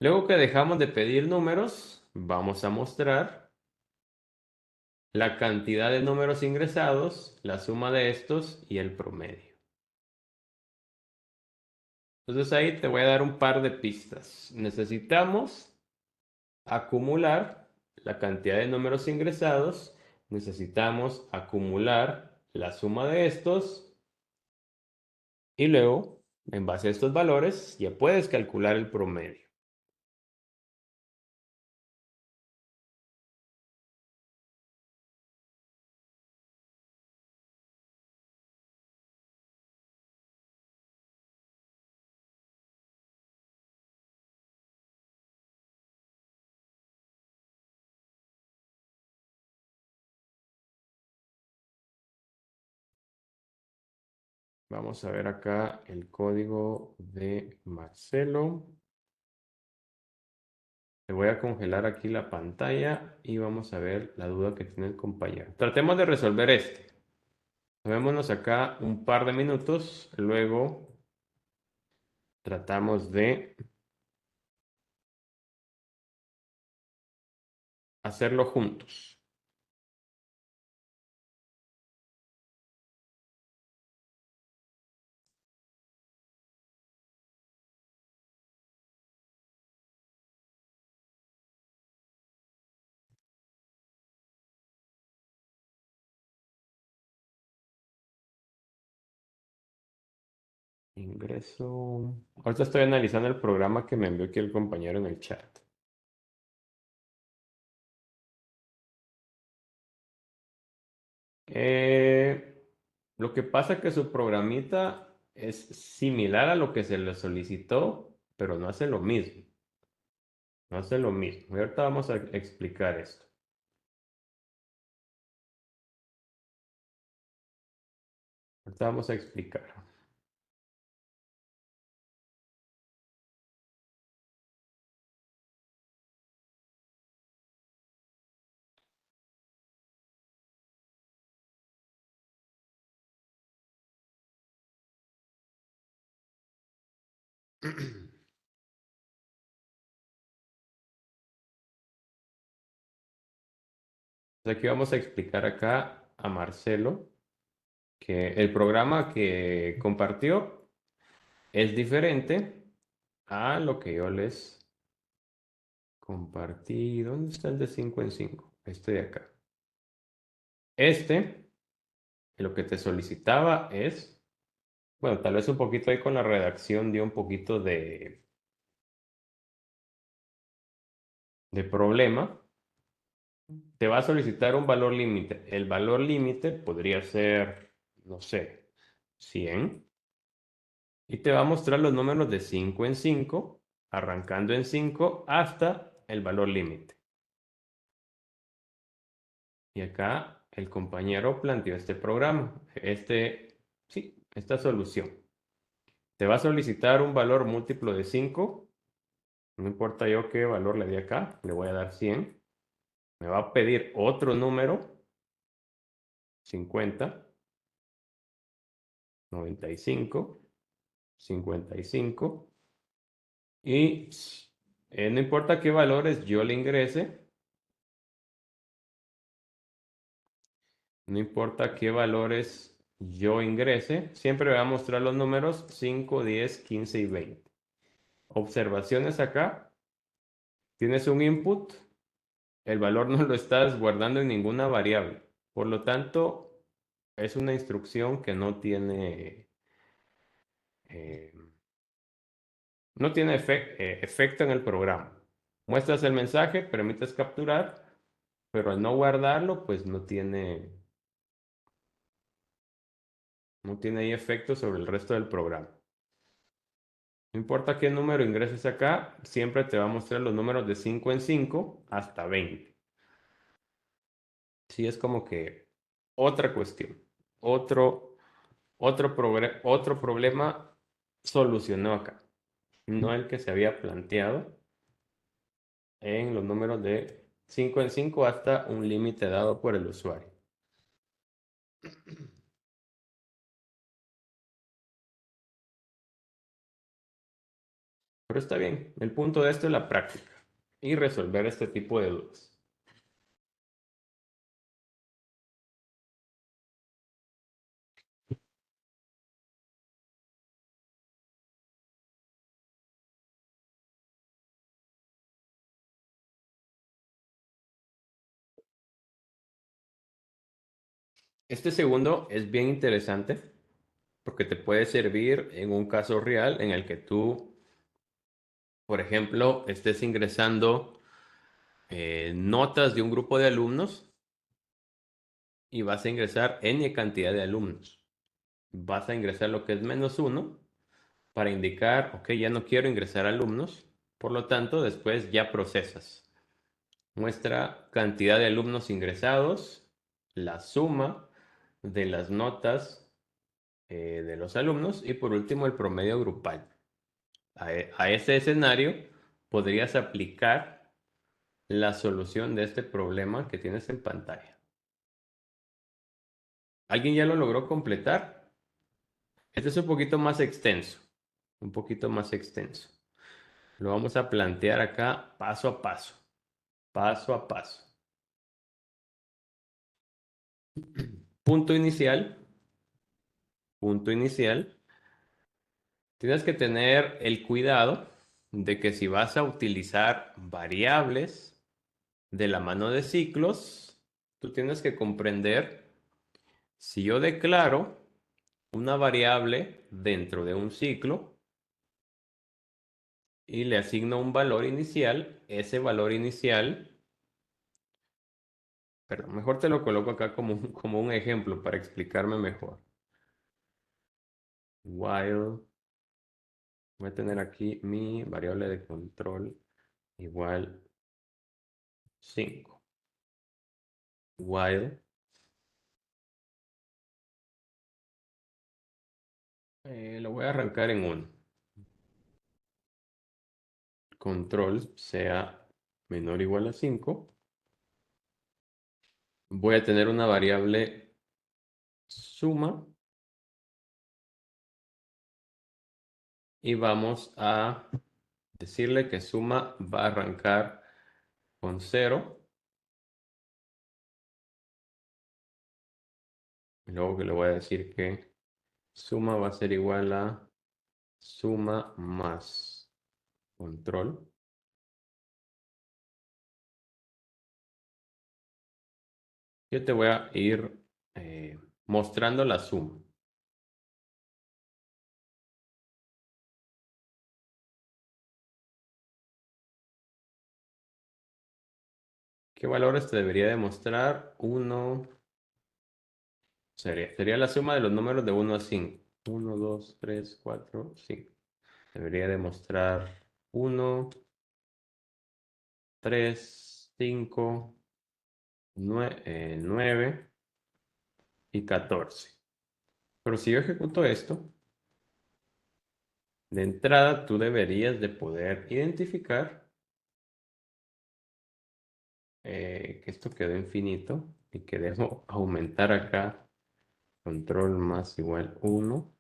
Luego que dejamos de pedir números, vamos a mostrar la cantidad de números ingresados, la suma de estos y el promedio. Entonces ahí te voy a dar un par de pistas. Necesitamos acumular la cantidad de números ingresados, necesitamos acumular la suma de estos y luego, en base a estos valores, ya puedes calcular el promedio. Vamos a ver acá el código de Marcelo. Le voy a congelar aquí la pantalla y vamos a ver la duda que tiene el compañero. Tratemos de resolver este. Tomémonos acá un par de minutos, luego tratamos de hacerlo juntos. Ingreso. Ahorita estoy analizando el programa que me envió aquí el compañero en el chat. Lo que pasa es que su programita es similar a lo que se le solicitó, pero no hace lo mismo. No hace lo mismo. Y ahorita vamos a explicar esto. Ahorita vamos a explicar. Aquí vamos a explicar acá a Marcelo que el programa que compartió es diferente a lo que yo les compartí. ¿Dónde está el de 5 en 5? Este de acá. Este, lo que te solicitaba es, bueno, tal vez un poquito ahí con la redacción dio un poquito de problema. Te va a solicitar un valor límite. El valor límite podría ser, no sé, 100. Y te va a mostrar los números de 5 en 5, arrancando en 5 hasta el valor límite. Y acá el compañero planteó este programa, sí, esta solución. Te va a solicitar un valor múltiplo de 5. No importa yo qué valor le di acá, le voy a dar 100. Me va a pedir otro número, 50. 95, 55 y no importa qué valores yo le ingrese, no importa qué valores yo ingrese, siempre va a mostrar los números 5, 10, 15 y 20. Observaciones acá, tienes un input, el valor no lo estás guardando en ninguna variable. Por lo tanto, es una instrucción que eh, no tiene efecto en el programa. Muestras el mensaje, permites capturar, pero al no guardarlo, pues no tiene ahí efecto sobre el resto del programa. No importa qué número ingreses acá, siempre te va a mostrar los números de 5 en 5 hasta 20. Sí, es como que otra cuestión, otro, otro problema solucionó acá, no el que se había planteado en los números de 5 en 5 hasta un límite dado por el usuario. Pero está bien, el punto de esto es la práctica y resolver este tipo de dudas. Este segundo es bien interesante porque te puede servir en un caso real en el que tú, por ejemplo, estés ingresando notas de un grupo de alumnos y vas a ingresar n cantidad de alumnos. Vas a ingresar lo que es -1 para indicar, ok, ya no quiero ingresar alumnos, por lo tanto, después ya procesas. Muestra cantidad de alumnos ingresados, la suma de las notas de los alumnos y por último el promedio grupal. A ese escenario podrías aplicar la solución de este problema que tienes en pantalla. ¿Alguien ya lo logró completar? Este es un poquito más extenso, un poquito más extenso. Lo vamos a plantear acá paso a paso, paso a paso. Punto inicial, punto inicial. Tienes que tener el cuidado de que si vas a utilizar variables de la mano de ciclos, tú tienes que comprender si yo declaro una variable dentro de un ciclo y le asigno un valor inicial, ese valor inicial, pero mejor te lo coloco acá como un ejemplo para explicarme mejor. While, voy a tener aquí mi variable de control igual 5. While, lo voy a arrancar en 1. Control sea menor o igual a 5. Voy a tener una variable suma y vamos a decirle que suma va a arrancar con 0. Y luego que le voy a decir que suma va a ser igual a suma más control. Yo te voy a ir mostrando la suma. ¿Qué valores te debería demostrar? 1 sería la suma de los números de 1 a 5. 1, 2, 3, 4, 5. Debería demostrar 1, 3, 5, 9 y 14. Pero si yo ejecuto esto, de entrada tú deberías de poder identificar que esto quedó infinito y que debo aumentar acá control más igual 1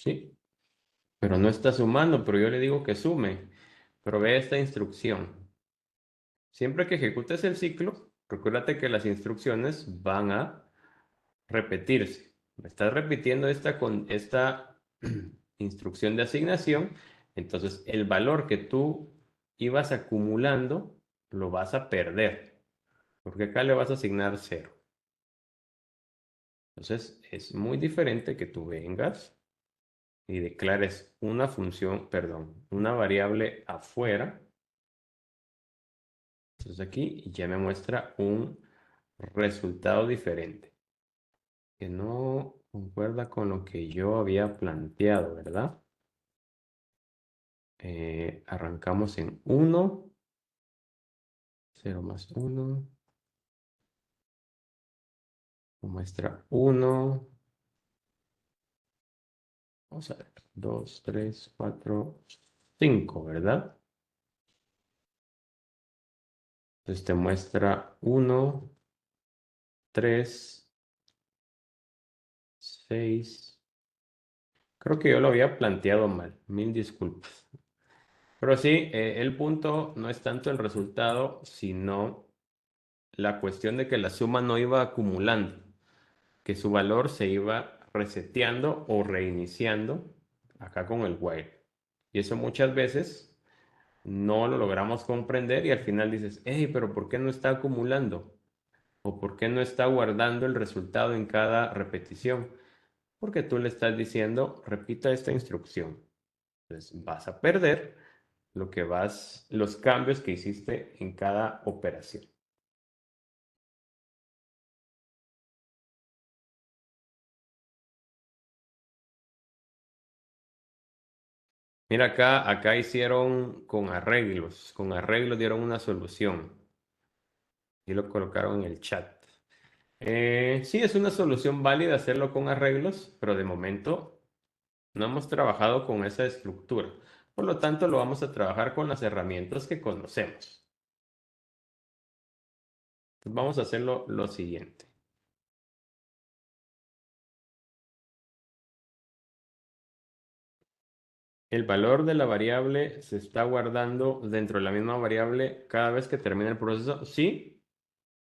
¿sí? Pero no está sumando, pero yo le digo que sume. Pero ve esta instrucción. Siempre que ejecutes el ciclo, recuérdate que las instrucciones van a repetirse. Me estás repitiendo esta instrucción de asignación, entonces el valor que tú ibas acumulando lo vas a perder, porque acá le vas a asignar cero. Entonces es muy diferente que tú vengas y declares una función, perdón, una variable afuera. Entonces aquí ya me muestra un resultado diferente, que no concuerda con lo que yo había planteado, ¿verdad? Arrancamos en 1, 0 más 1, muestra 1, vamos a ver, 2, 3, 4, 5, ¿verdad? Entonces te muestra 1, 3, 6. Creo que yo lo había planteado mal, mil disculpas. Pero sí, el punto no es tanto el resultado, sino la cuestión de que la suma no iba acumulando, que su valor se iba reseteando o reiniciando acá con el while. Y eso muchas veces no lo logramos comprender y al final dices, hey, pero ¿por qué no está acumulando? ¿O por qué no está guardando el resultado en cada repetición? Porque tú le estás diciendo, repita esta instrucción. Entonces vas a perder los cambios que hiciste en cada operación. Mira acá hicieron con arreglos dieron una solución y lo colocaron en el chat. Sí, es una solución válida hacerlo con arreglos, pero de momento no hemos trabajado con esa estructura. Por lo tanto, lo vamos a trabajar con las herramientas que conocemos. Entonces, vamos a hacerlo lo siguiente. El valor de la variable se está guardando dentro de la misma variable cada vez que termina el proceso. Sí,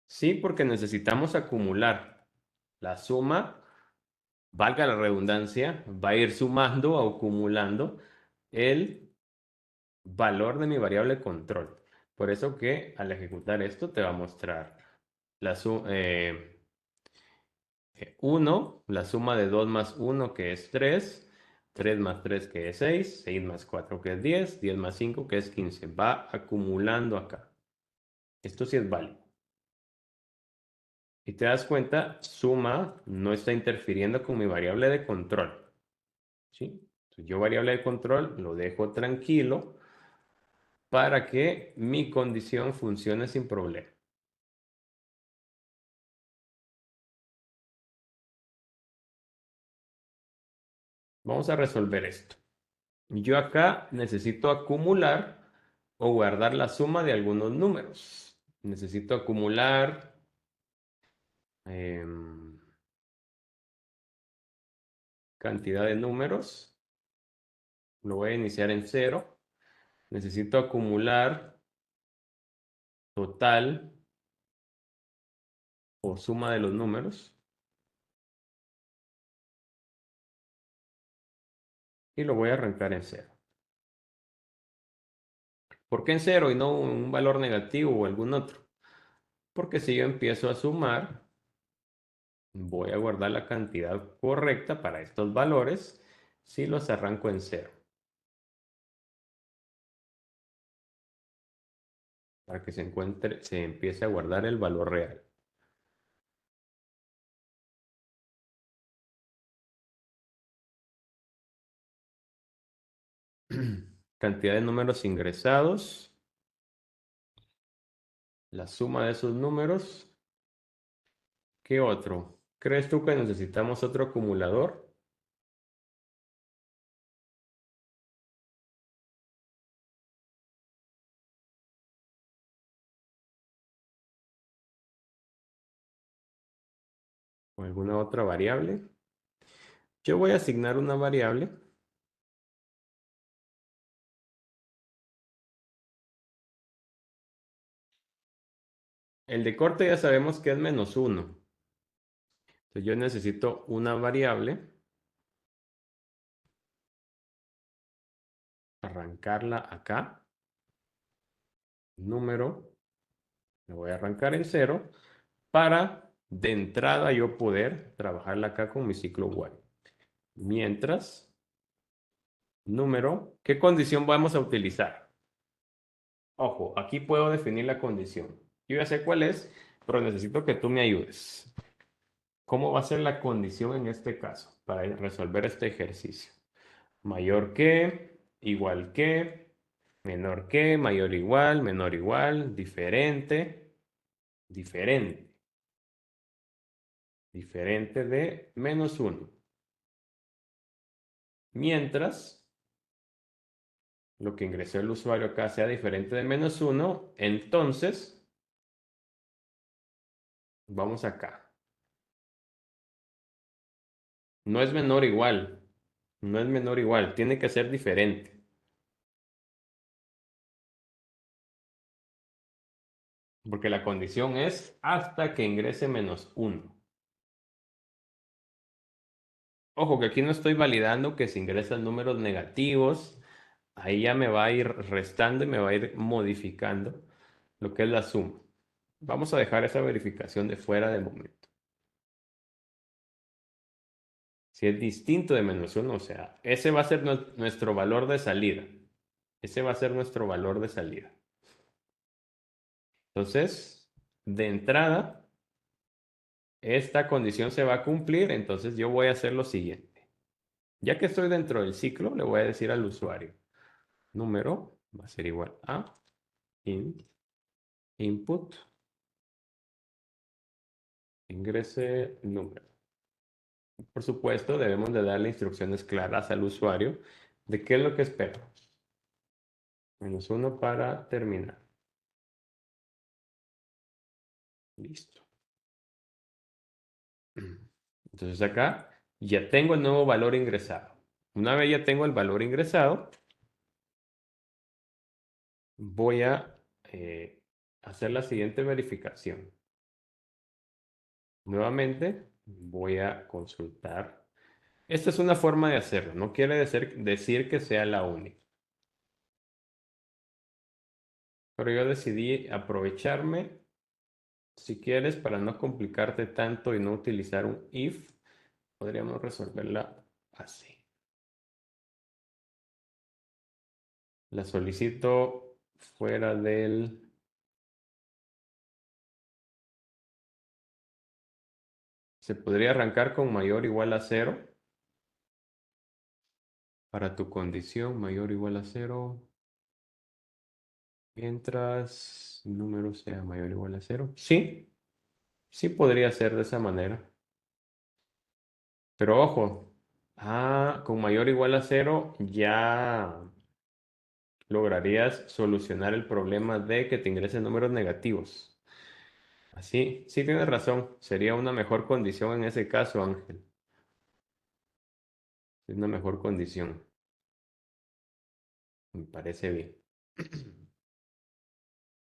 sí, porque necesitamos acumular. La suma, valga la redundancia, va a ir sumando o acumulando el valor de mi variable control. Por eso que al ejecutar esto te va a mostrar la 1, la suma de 2 más 1 que es 3, 3 más 3 que es 6, 6 más 4 que es 10, 10 más 5 que es 15. Va acumulando acá. Esto sí es válido. Y te das cuenta, suma no está interfiriendo con mi variable de control. ¿Sí? Entonces, yo variable de control lo dejo tranquilo para que mi condición funcione sin problema. Vamos a resolver esto. Yo acá necesito acumular o guardar la suma de algunos números. Necesito acumular cantidad de números. Lo voy a iniciar en cero. Necesito acumular total o suma de los números. Y lo voy a arrancar en cero. ¿Por qué en cero y no un valor negativo o algún otro? Porque si yo empiezo a sumar, voy a guardar la cantidad correcta para estos valores si los arranco en cero, para que se empiece a guardar el valor real. Cantidad de números ingresados, la suma de esos números. ¿Qué otro? ¿Crees tú que necesitamos otro acumulador? ¿O alguna otra variable? Yo voy a asignar una variable El de corte ya sabemos que es -1. Entonces yo necesito una variable, arrancarla acá, número, la voy a arrancar en 0, para de entrada yo poder trabajarla acá con mi ciclo while. Mientras, número, ¿qué condición vamos a utilizar? Ojo, aquí puedo definir la condición. Yo ya sé cuál es, pero necesito que tú me ayudes. ¿Cómo va a ser la condición en este caso para resolver este ejercicio? Mayor que, igual que, menor que, mayor igual, menor igual, diferente, diferente, diferente de -1. Mientras lo que ingresó el usuario acá sea diferente de -1, entonces vamos acá. No es menor igual, no es menor igual, tiene que ser diferente. Porque la condición es hasta que ingrese -1. Ojo que aquí no estoy validando que si ingresan números negativos, ahí ya me va a ir restando y me va a ir modificando lo que es la suma. Vamos a dejar esa verificación de fuera de momento. Si es distinto de -1, o sea, ese va a ser nuestro valor de salida. Ese va a ser nuestro valor de salida. Entonces, de entrada, esta condición se va a cumplir, entonces yo voy a hacer lo siguiente. Ya que estoy dentro del ciclo, le voy a decir al usuario, número va a ser igual a int input ingrese número. Por supuesto, debemos de darle instrucciones claras al usuario de qué es lo que espera. -1 para terminar. Listo. Entonces acá ya tengo el nuevo valor ingresado. Una vez ya tengo el valor ingresado, voy a hacer la siguiente verificación. Nuevamente voy a consultar. Esta es una forma de hacerlo, no quiere decir que sea la única. Pero yo decidí aprovecharme, si quieres, para no complicarte tanto y no utilizar un if, podríamos resolverla así. La solicito fuera del... Se podría arrancar con mayor o igual a 0. Para tu condición, mayor o igual a 0. Mientras número sea mayor o igual a 0. Sí, sí podría ser de esa manera. Pero ojo, con mayor o igual a 0 ya lograrías solucionar el problema de que te ingresen números negativos. Así, sí tienes razón. Sería una mejor condición en ese caso, Ángel. Es una mejor condición. Me parece bien.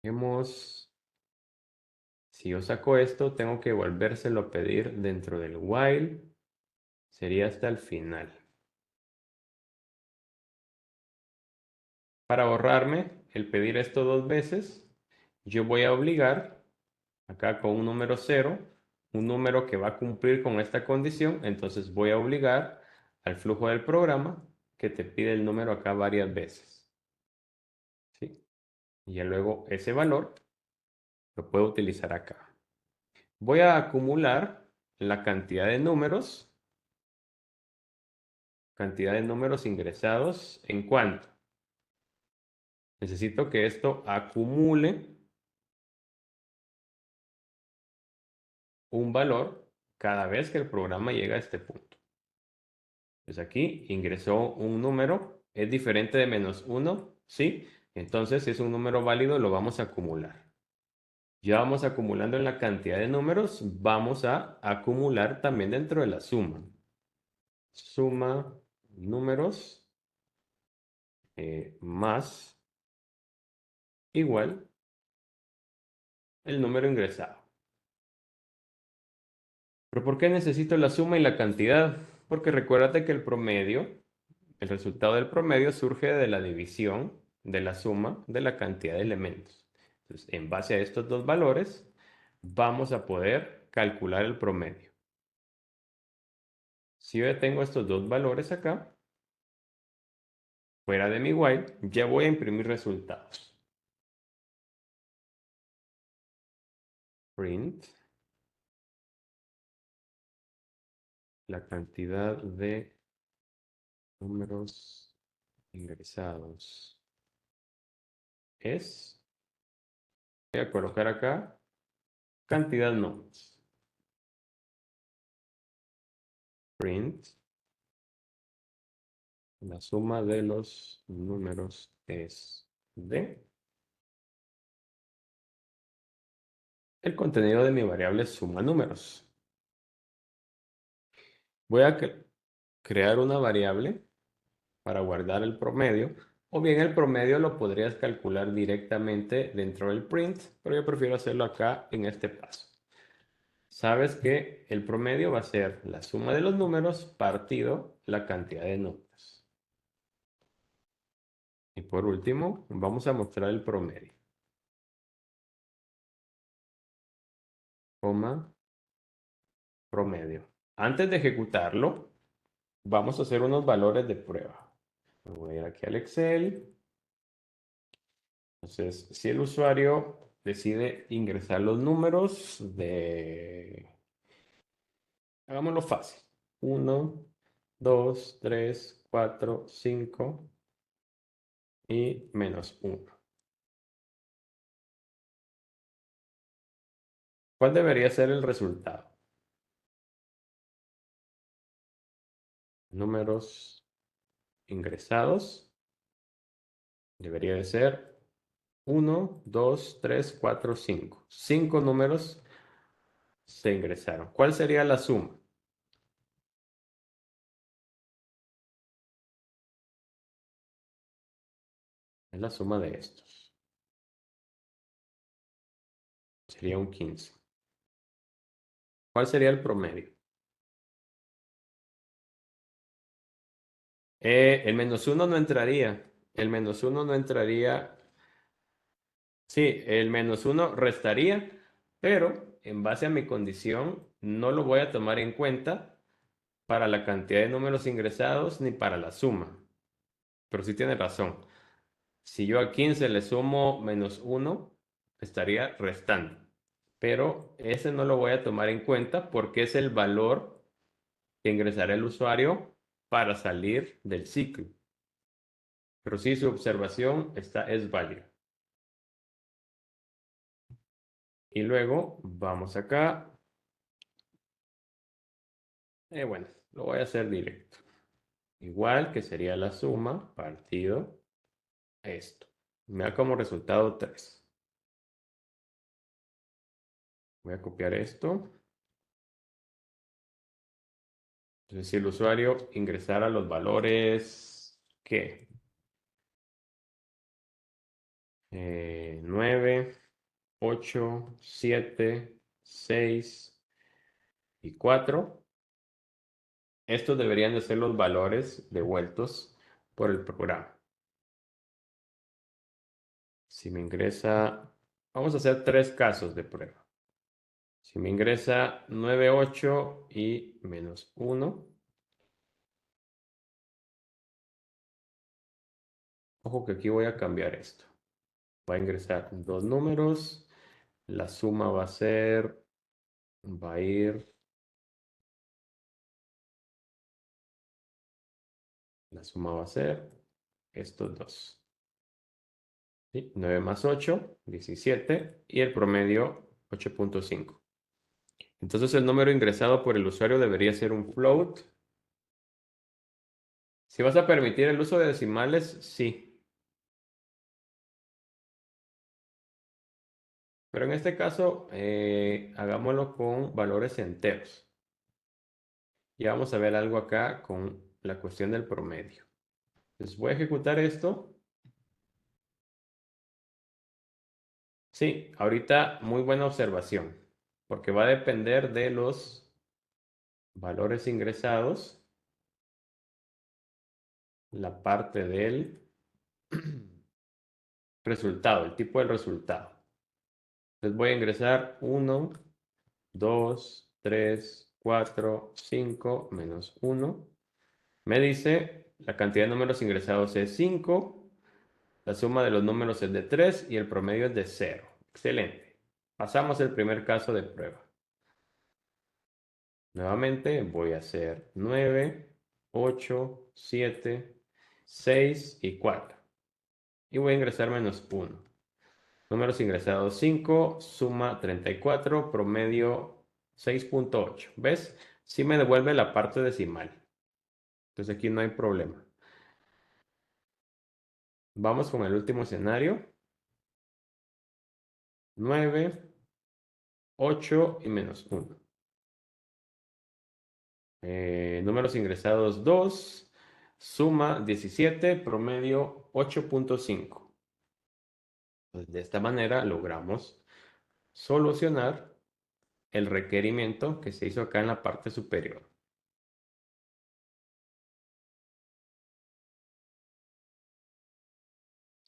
Hemos, si yo saco esto, tengo que volvérselo a pedir dentro del while. Sería hasta el final. Para ahorrarme el pedir esto 2 veces, yo voy a obligar acá con un número 0, un número que va a cumplir con esta condición, entonces voy a obligar al flujo del programa que te pide el número acá varias veces. ¿Sí? Y ya luego ese valor lo puedo utilizar acá. Voy a acumular la cantidad de números ingresados. ¿En cuánto? Necesito que esto acumule un valor cada vez que el programa llega a este punto. Pues aquí ingresó un número, es diferente de -1, ¿sí? Entonces, si es un número válido, lo vamos a acumular. Ya vamos acumulando en la cantidad de números, vamos a acumular también dentro de la suma. Suma números más igual el número ingresado. ¿Pero por qué necesito la suma y la cantidad? Porque recuérdate que el promedio, el resultado del promedio surge de la división de la suma de la cantidad de elementos. Entonces, en base a estos dos valores, vamos a poder calcular el promedio. Si yo ya tengo estos dos valores acá, fuera de mi while, ya voy a imprimir resultados. Print la cantidad de números ingresados es, voy a colocar acá, cantidad números. Print la suma de los números es de el contenido de mi variable suma números. Voy a crear una variable para guardar el promedio, o bien el promedio lo podrías calcular directamente dentro del print, pero yo prefiero hacerlo acá en este paso. Sabes que el promedio va a ser la suma de los números partido la cantidad de números. Y por último, vamos a mostrar el promedio. Coma, promedio. Antes de ejecutarlo, vamos a hacer unos valores de prueba. Me voy a ir aquí al Excel. Entonces, si el usuario decide ingresar los números de... Hagámoslo fácil. 1, 2, 3, 4, 5 y menos 1. ¿Cuál debería ser el resultado? Números ingresados. Debería de ser 1, 2, 3, 4, 5. 5 números se ingresaron. ¿Cuál sería la suma? Es la suma de estos. Sería un 15. ¿Cuál sería el promedio? El menos 1 no entraría. El menos 1 no entraría. Sí, el menos 1 restaría, pero en base a mi condición no lo voy a tomar en cuenta para la cantidad de números ingresados ni para la suma. Pero sí tiene razón. Si yo a 15 le sumo menos 1, estaría restando. Pero ese no lo voy a tomar en cuenta porque es el valor que ingresará el usuario para salir del ciclo. Pero sí, su observación es válida. Y luego vamos acá. Bueno, lo voy a hacer directo. Igual que sería la suma partido esto. Me da como resultado 3. Voy a copiar esto. Entonces, si el usuario ingresara los valores, ¿qué? 9, 8, 7, 6 y 4. Estos deberían de ser los valores devueltos por el programa. Si me ingresa, vamos a hacer 3 casos de prueba. Si me ingresa 9, 8 y menos 1. Ojo que aquí voy a cambiar esto. Voy a ingresar dos números. La suma va a ir, la suma va a ser estos dos. ¿Sí? 9 más 8, 17 y el promedio 8.5. Entonces el número ingresado por el usuario debería ser un float. Si vas a permitir el uso de decimales, sí. Pero en este caso, hagámoslo con valores enteros. Y vamos a ver algo acá con la cuestión del promedio. Entonces voy a ejecutar esto. Sí, ahorita muy buena observación, porque va a depender de los valores ingresados, la parte del resultado, el tipo del resultado. Entonces voy a ingresar 1, 2, 3, 4, 5, menos 1. Me dice la cantidad de números ingresados es 5, la suma de los números es de 3 y el promedio es de 0. Excelente. Pasamos el primer caso de prueba. Nuevamente voy a hacer 9, 8, 7, 6 y 4. Y voy a ingresar menos 1. Números ingresados 5, suma 34, promedio 6.8. ¿Ves? Sí me devuelve la parte decimal. Entonces aquí no hay problema. Vamos con el último escenario. 9, 8 y menos 1. Números ingresados 2, suma 17, promedio 8.5. Pues de esta manera logramos solucionar el requerimiento que se hizo acá en la parte superior.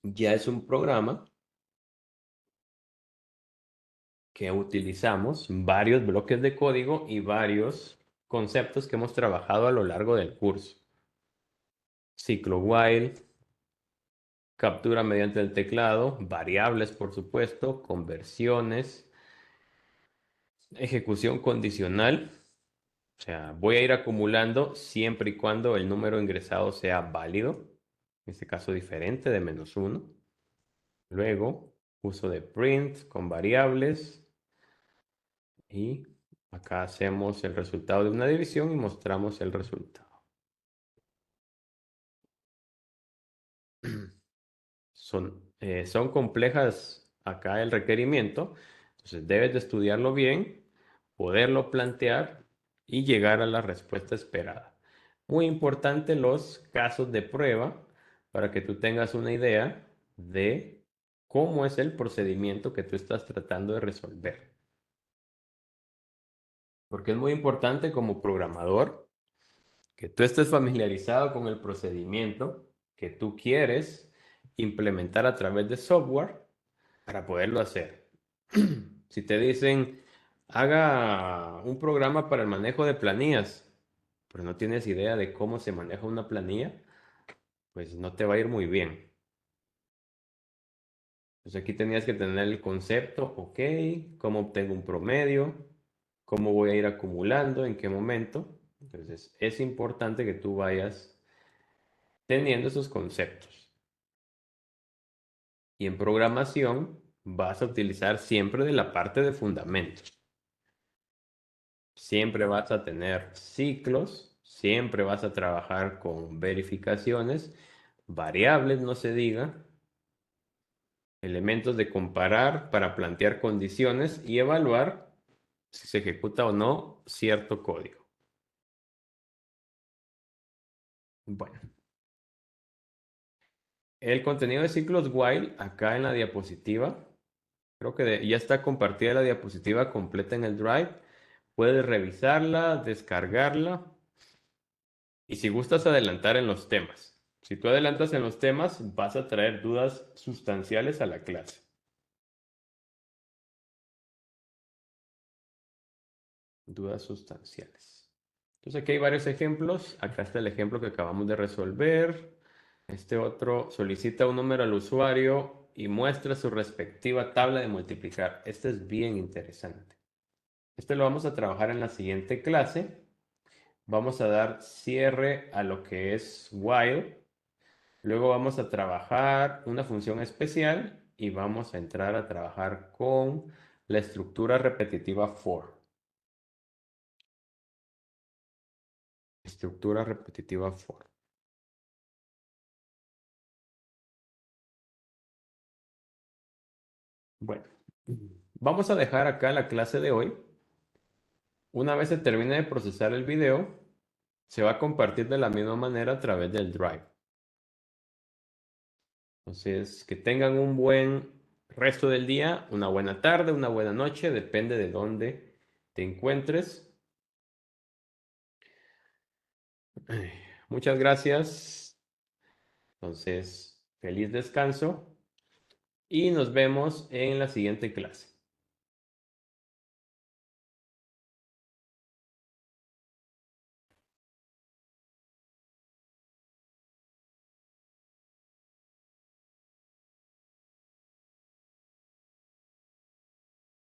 Ya es un programa que utilizamos varios bloques de código y varios conceptos que hemos trabajado a lo largo del curso. Ciclo while, captura mediante el teclado, variables por supuesto, conversiones, ejecución condicional. O sea, voy a ir acumulando siempre y cuando el número ingresado sea válido, en este caso diferente de menos 1. Luego, uso de print con variables y acá hacemos el resultado de una división y mostramos el resultado. Son complejas acá el requerimiento, entonces debes de estudiarlo bien, poderlo plantear y llegar a la respuesta esperada. Muy importante los casos de prueba para que tú tengas una idea de cómo es el procedimiento que tú estás tratando de resolver. Porque es muy importante como programador que tú estés familiarizado con el procedimiento que tú quieres implementar a través de software para poderlo hacer. Si te dicen, haga un programa para el manejo de planillas, pero no tienes idea de cómo se maneja una planilla, pues no te va a ir muy bien. Pues aquí tenías que tener el concepto, ok, cómo obtengo un promedio, cómo voy a ir acumulando, en qué momento. Entonces es importante que tú vayas teniendo esos conceptos. Y en programación vas a utilizar siempre de la parte de fundamentos. Siempre vas a tener ciclos, siempre vas a trabajar con verificaciones, variables, no se diga, elementos de comparar para plantear condiciones y evaluar si se ejecuta o no cierto código. Bueno, el contenido de ciclos while acá en la diapositiva, creo que ya está compartida la diapositiva completa en el Drive. Puedes revisarla, descargarla y si gustas adelantar en los temas. Si tú adelantas en los temas, vas a traer dudas sustanciales a la clase. Dudas sustanciales. Entonces aquí hay varios ejemplos. Acá está el ejemplo que acabamos de resolver. Este otro solicita un número al usuario y muestra su respectiva tabla de multiplicar. Este es bien interesante. Este lo vamos a trabajar en la siguiente clase. Vamos a dar cierre a lo que es while. Luego vamos a trabajar una función especial y vamos a entrar a trabajar con la estructura repetitiva for. Estructura repetitiva for. Bueno, vamos a dejar acá la clase de hoy. Una vez se termine de procesar el video, se va a compartir de la misma manera a través del Drive. Entonces, que tengan un buen Resto del día, una buena tarde, una buena noche, depende de dónde te encuentres. Ay, muchas gracias. Entonces, feliz descanso y nos vemos en la siguiente clase.